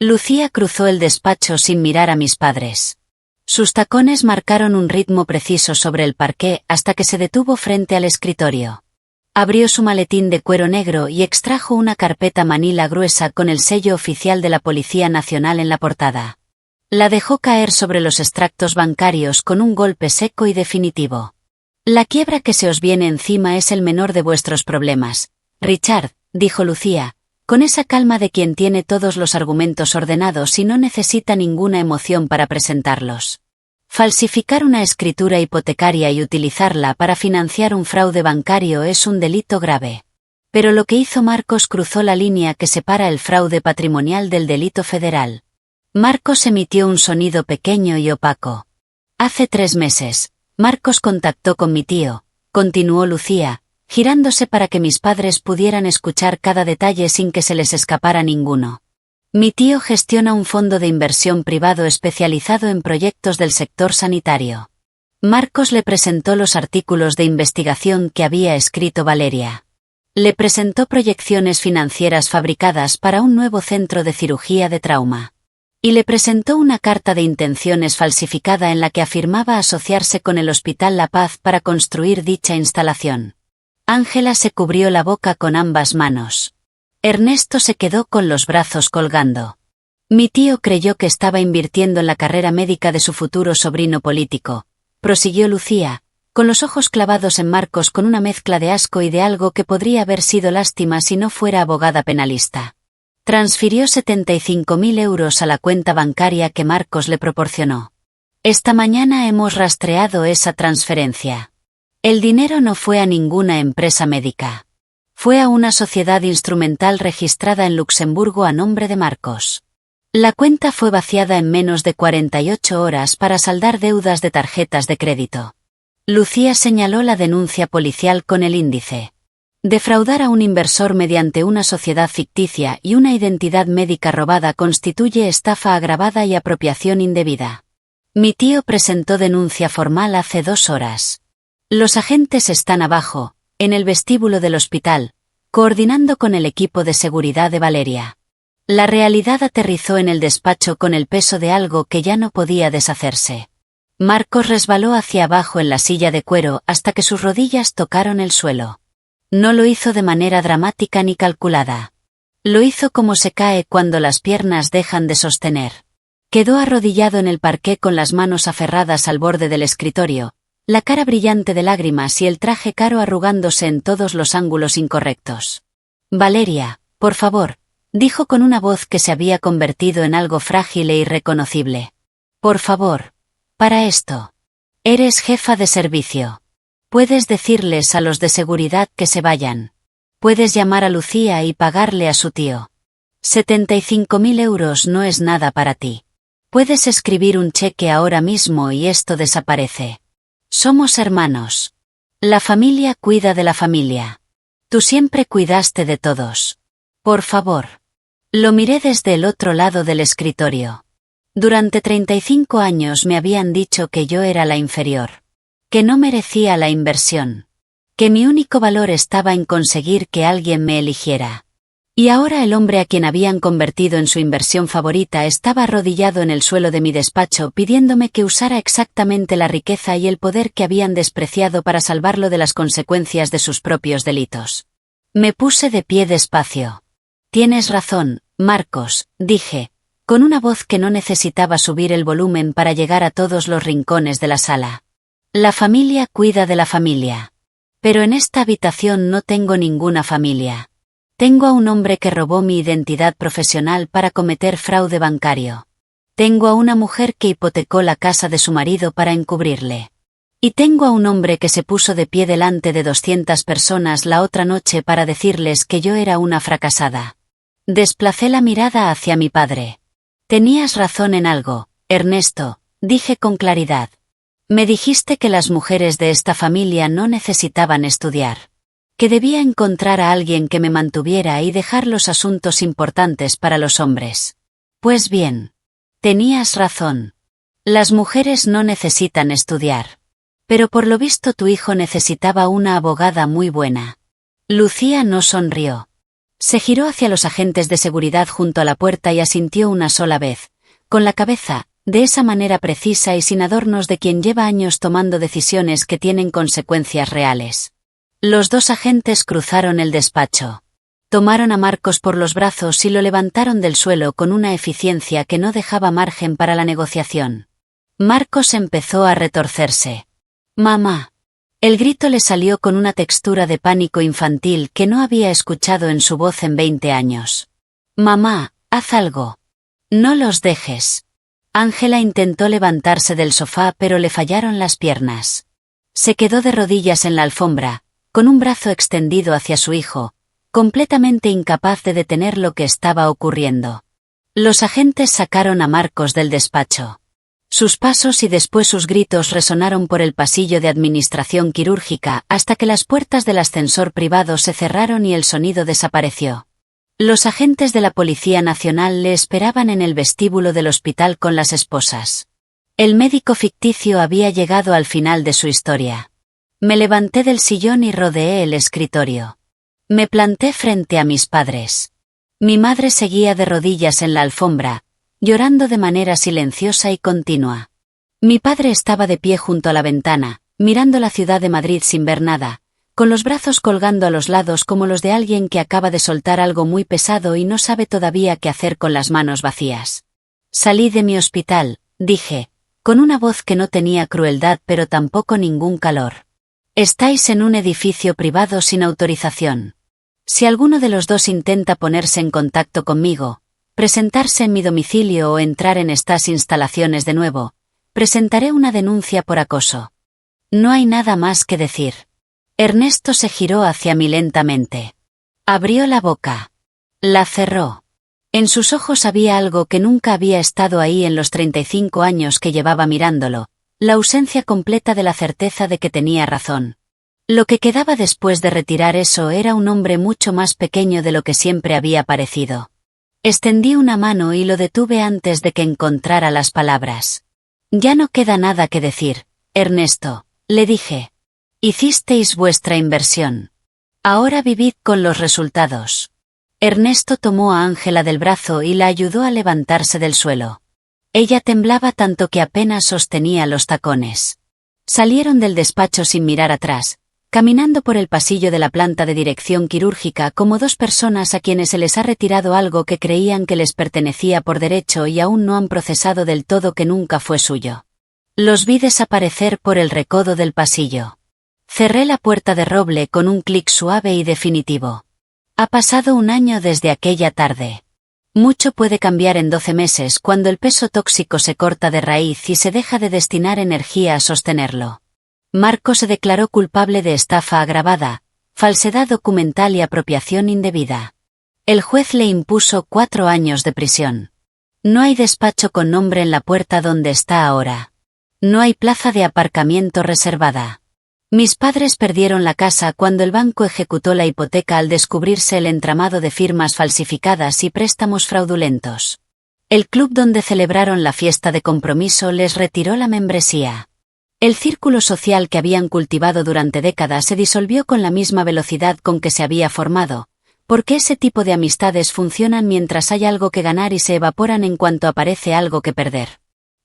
Lucía cruzó el despacho sin mirar a mis padres. Sus tacones marcaron un ritmo preciso sobre el parqué hasta que se detuvo frente al escritorio. Abrió su maletín de cuero negro y extrajo una carpeta manila gruesa con el sello oficial de la Policía Nacional en la portada. La dejó caer sobre los extractos bancarios con un golpe seco y definitivo. La quiebra que se os viene encima es el menor de vuestros problemas, Richard, dijo Lucía, con esa calma de quien tiene todos los argumentos ordenados y no necesita ninguna emoción para presentarlos. Falsificar una escritura hipotecaria y utilizarla para financiar un fraude bancario es un delito grave. Pero lo que hizo Marcos cruzó la línea que separa el fraude patrimonial del delito federal. Marcos emitió un sonido pequeño y opaco. Hace 3 meses, Marcos contactó con mi tío, continuó Lucía, girándose para que mis padres pudieran escuchar cada detalle sin que se les escapara ninguno. Mi tío gestiona un fondo de inversión privado especializado en proyectos del sector sanitario. Marcos le presentó los artículos de investigación que había escrito Valeria. Le presentó proyecciones financieras fabricadas para un nuevo centro de cirugía de trauma. Y le presentó una carta de intenciones falsificada en la que afirmaba asociarse con el Hospital La Paz para construir dicha instalación. Ángela se cubrió la boca con ambas manos. Ernesto se quedó con los brazos colgando. Mi tío creyó que estaba invirtiendo en la carrera médica de su futuro sobrino político, prosiguió Lucía, con los ojos clavados en Marcos con una mezcla de asco y de algo que podría haber sido lástima si no fuera abogada penalista. Transfirió 75.000 euros a la cuenta bancaria que Marcos le proporcionó. Esta mañana hemos rastreado esa transferencia. El dinero no fue a ninguna empresa médica. Fue a una sociedad instrumental registrada en Luxemburgo a nombre de Marcos. La cuenta fue vaciada en menos de 48 horas para saldar deudas de tarjetas de crédito. Lucía señaló la denuncia policial con el índice. Defraudar a un inversor mediante una sociedad ficticia y una identidad médica robada constituye estafa agravada y apropiación indebida. Mi tío presentó denuncia formal hace 2 horas. Los agentes están abajo, en el vestíbulo del hospital, coordinando con el equipo de seguridad de Valeria. La realidad aterrizó en el despacho con el peso de algo que ya no podía deshacerse. Marcos resbaló hacia abajo en la silla de cuero hasta que sus rodillas tocaron el suelo. No lo hizo de manera dramática ni calculada. Lo hizo como se cae cuando las piernas dejan de sostener. Quedó arrodillado en el parqué con las manos aferradas al borde del escritorio, la cara brillante de lágrimas y el traje caro arrugándose en todos los ángulos incorrectos. Valeria, por favor, dijo con una voz que se había convertido en algo frágil e irreconocible. Por favor, para esto. Eres jefa de servicio. Puedes decirles a los de seguridad que se vayan. Puedes llamar a Lucía y pagarle a su tío. 75.000 euros no es nada para ti. Puedes escribir un cheque ahora mismo y esto desaparece. Somos hermanos. La familia cuida de la familia. Tú siempre cuidaste de todos. Por favor. Lo miré desde el otro lado del escritorio. Durante 35 años me habían dicho que yo era la inferior. Que no merecía la inversión. Que mi único valor estaba en conseguir que alguien me eligiera. Y ahora el hombre a quien habían convertido en su inversión favorita estaba arrodillado en el suelo de mi despacho pidiéndome que usara exactamente la riqueza y el poder que habían despreciado para salvarlo de las consecuencias de sus propios delitos. Me puse de pie despacio. Tienes razón, Marcos, dije, con una voz que no necesitaba subir el volumen para llegar a todos los rincones de la sala. La familia cuida de la familia. Pero en esta habitación no tengo ninguna familia. Tengo a un hombre que robó mi identidad profesional para cometer fraude bancario. Tengo a una mujer que hipotecó la casa de su marido para encubrirle. Y tengo a un hombre que se puso de pie delante de 200 personas la otra noche para decirles que yo era una fracasada. Desplacé la mirada hacia mi padre. Tenías razón en algo, Ernesto, dije con claridad. Me dijiste que las mujeres de esta familia no necesitaban estudiar. Que debía encontrar a alguien que me mantuviera y dejar los asuntos importantes para los hombres. Pues bien. Tenías razón. Las mujeres no necesitan estudiar. Pero por lo visto tu hijo necesitaba una abogada muy buena. Lucía no sonrió. Se giró hacia los agentes de seguridad junto a la puerta y asintió una sola vez, con la cabeza, de esa manera precisa y sin adornos de quien lleva años tomando decisiones que tienen consecuencias reales. Los 2 agentes cruzaron el despacho. Tomaron a Marcos por los brazos y lo levantaron del suelo con una eficiencia que no dejaba margen para la negociación. Marcos empezó a retorcerse. «Mamá». El grito le salió con una textura de pánico infantil que no había escuchado en su voz en 20 años. «Mamá, haz algo. No los dejes». Ángela intentó levantarse del sofá pero le fallaron las piernas. Se quedó de rodillas en la alfombra, con un brazo extendido hacia su hijo, completamente incapaz de detener lo que estaba ocurriendo. Los agentes sacaron a Marcos del despacho. Sus pasos y después sus gritos resonaron por el pasillo de administración quirúrgica hasta que las puertas del ascensor privado se cerraron y el sonido desapareció. Los agentes de la Policía Nacional le esperaban en el vestíbulo del hospital con las esposas. El médico ficticio había llegado al final de su historia. Me levanté del sillón y rodeé el escritorio. Me planté frente a mis padres. Mi madre seguía de rodillas en la alfombra, llorando de manera silenciosa y continua. Mi padre estaba de pie junto a la ventana, mirando la ciudad de Madrid sin ver nada, con los brazos colgando a los lados como los de alguien que acaba de soltar algo muy pesado y no sabe todavía qué hacer con las manos vacías. Salí de mi hospital, dije, con una voz que no tenía crueldad pero tampoco ningún calor. Estáis en un edificio privado sin autorización. Si alguno de los dos intenta ponerse en contacto conmigo, presentarse en mi domicilio o entrar en estas instalaciones de nuevo, presentaré una denuncia por acoso. No hay nada más que decir. Ernesto se giró hacia mí lentamente. Abrió la boca. La cerró. En sus ojos había algo que nunca había estado ahí en los 35 años que llevaba mirándolo, la ausencia completa de la certeza de que tenía razón. Lo que quedaba después de retirar eso era un hombre mucho más pequeño de lo que siempre había parecido. Extendí una mano y lo detuve antes de que encontrara las palabras. Ya no queda nada que decir, Ernesto, le dije. Hicisteis vuestra inversión. Ahora vivid con los resultados. Ernesto tomó a Ángela del brazo y la ayudó a levantarse del suelo. Ella temblaba tanto que apenas sostenía los tacones. Salieron del despacho sin mirar atrás, caminando por el pasillo de la planta de dirección quirúrgica como dos personas a quienes se les ha retirado algo que creían que les pertenecía por derecho y aún no han procesado del todo que nunca fue suyo. Los vi desaparecer por el recodo del pasillo. Cerré la puerta de roble con un clic suave y definitivo. Ha pasado un año desde aquella tarde. Mucho puede cambiar en 12 meses cuando el peso tóxico se corta de raíz y se deja de destinar energía a sostenerlo. Marco se declaró culpable de estafa agravada, falsedad documental y apropiación indebida. El juez le impuso 4 años de prisión. No hay despacho con nombre en la puerta donde está ahora. No hay plaza de aparcamiento reservada. Mis padres perdieron la casa cuando el banco ejecutó la hipoteca al descubrirse el entramado de firmas falsificadas y préstamos fraudulentos. El club donde celebraron la fiesta de compromiso les retiró la membresía. El círculo social que habían cultivado durante décadas se disolvió con la misma velocidad con que se había formado, porque ese tipo de amistades funcionan mientras hay algo que ganar y se evaporan en cuanto aparece algo que perder.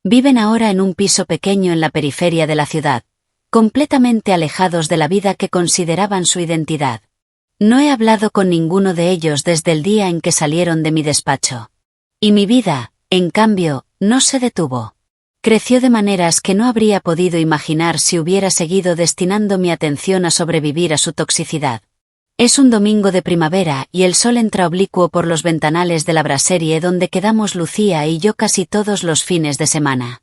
Viven ahora en un piso pequeño en la periferia de la ciudad, completamente alejados de la vida que consideraban su identidad. No he hablado con ninguno de ellos desde el día en que salieron de mi despacho. Y mi vida, en cambio, no se detuvo. Creció de maneras que no habría podido imaginar si hubiera seguido destinando mi atención a sobrevivir a su toxicidad. Es un domingo de primavera y el sol entra oblicuo por los ventanales de la brasserie donde quedamos Lucía y yo casi todos los fines de semana.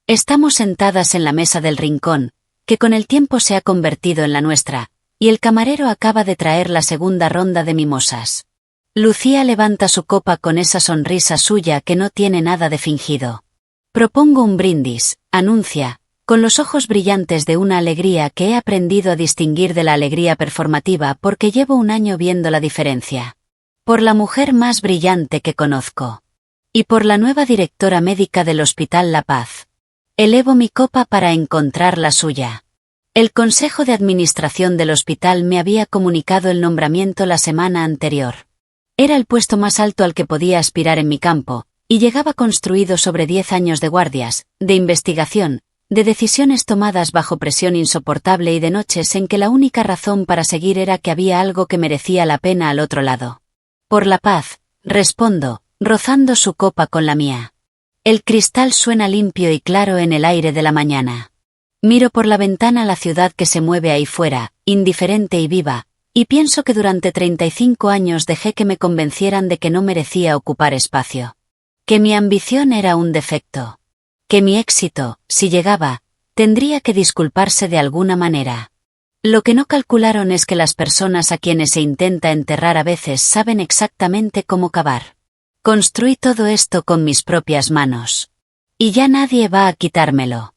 Estamos sentadas en la mesa del rincón, que con el tiempo se ha convertido en la nuestra, y el camarero acaba de traer la segunda ronda de mimosas. Lucía levanta su copa con esa sonrisa suya que no tiene nada de fingido. Propongo un brindis, anuncia, con los ojos brillantes de una alegría que he aprendido a distinguir de la alegría performativa porque llevo un año viendo la diferencia. Por la mujer más brillante que conozco. Y por la nueva directora médica del Hospital La Paz. Elevo mi copa para encontrar la suya. El Consejo de Administración del hospital me había comunicado el nombramiento la semana anterior. Era el puesto más alto al que podía aspirar en mi campo, y llegaba construido sobre 10 años de guardias, de investigación, de decisiones tomadas bajo presión insoportable y de noches en que la única razón para seguir era que había algo que merecía la pena al otro lado. Por la paz, respondo, rozando su copa con la mía. El cristal suena limpio y claro en el aire de la mañana. Miro por la ventana la ciudad que se mueve ahí fuera, indiferente y viva, y pienso que durante 35 años dejé que me convencieran de que no merecía ocupar espacio. Que mi ambición era un defecto. Que mi éxito, si llegaba, tendría que disculparse de alguna manera. Lo que no calcularon es que las personas a quienes se intenta enterrar a veces saben exactamente cómo cavar. Construí todo esto con mis propias manos. Y ya nadie va a quitármelo.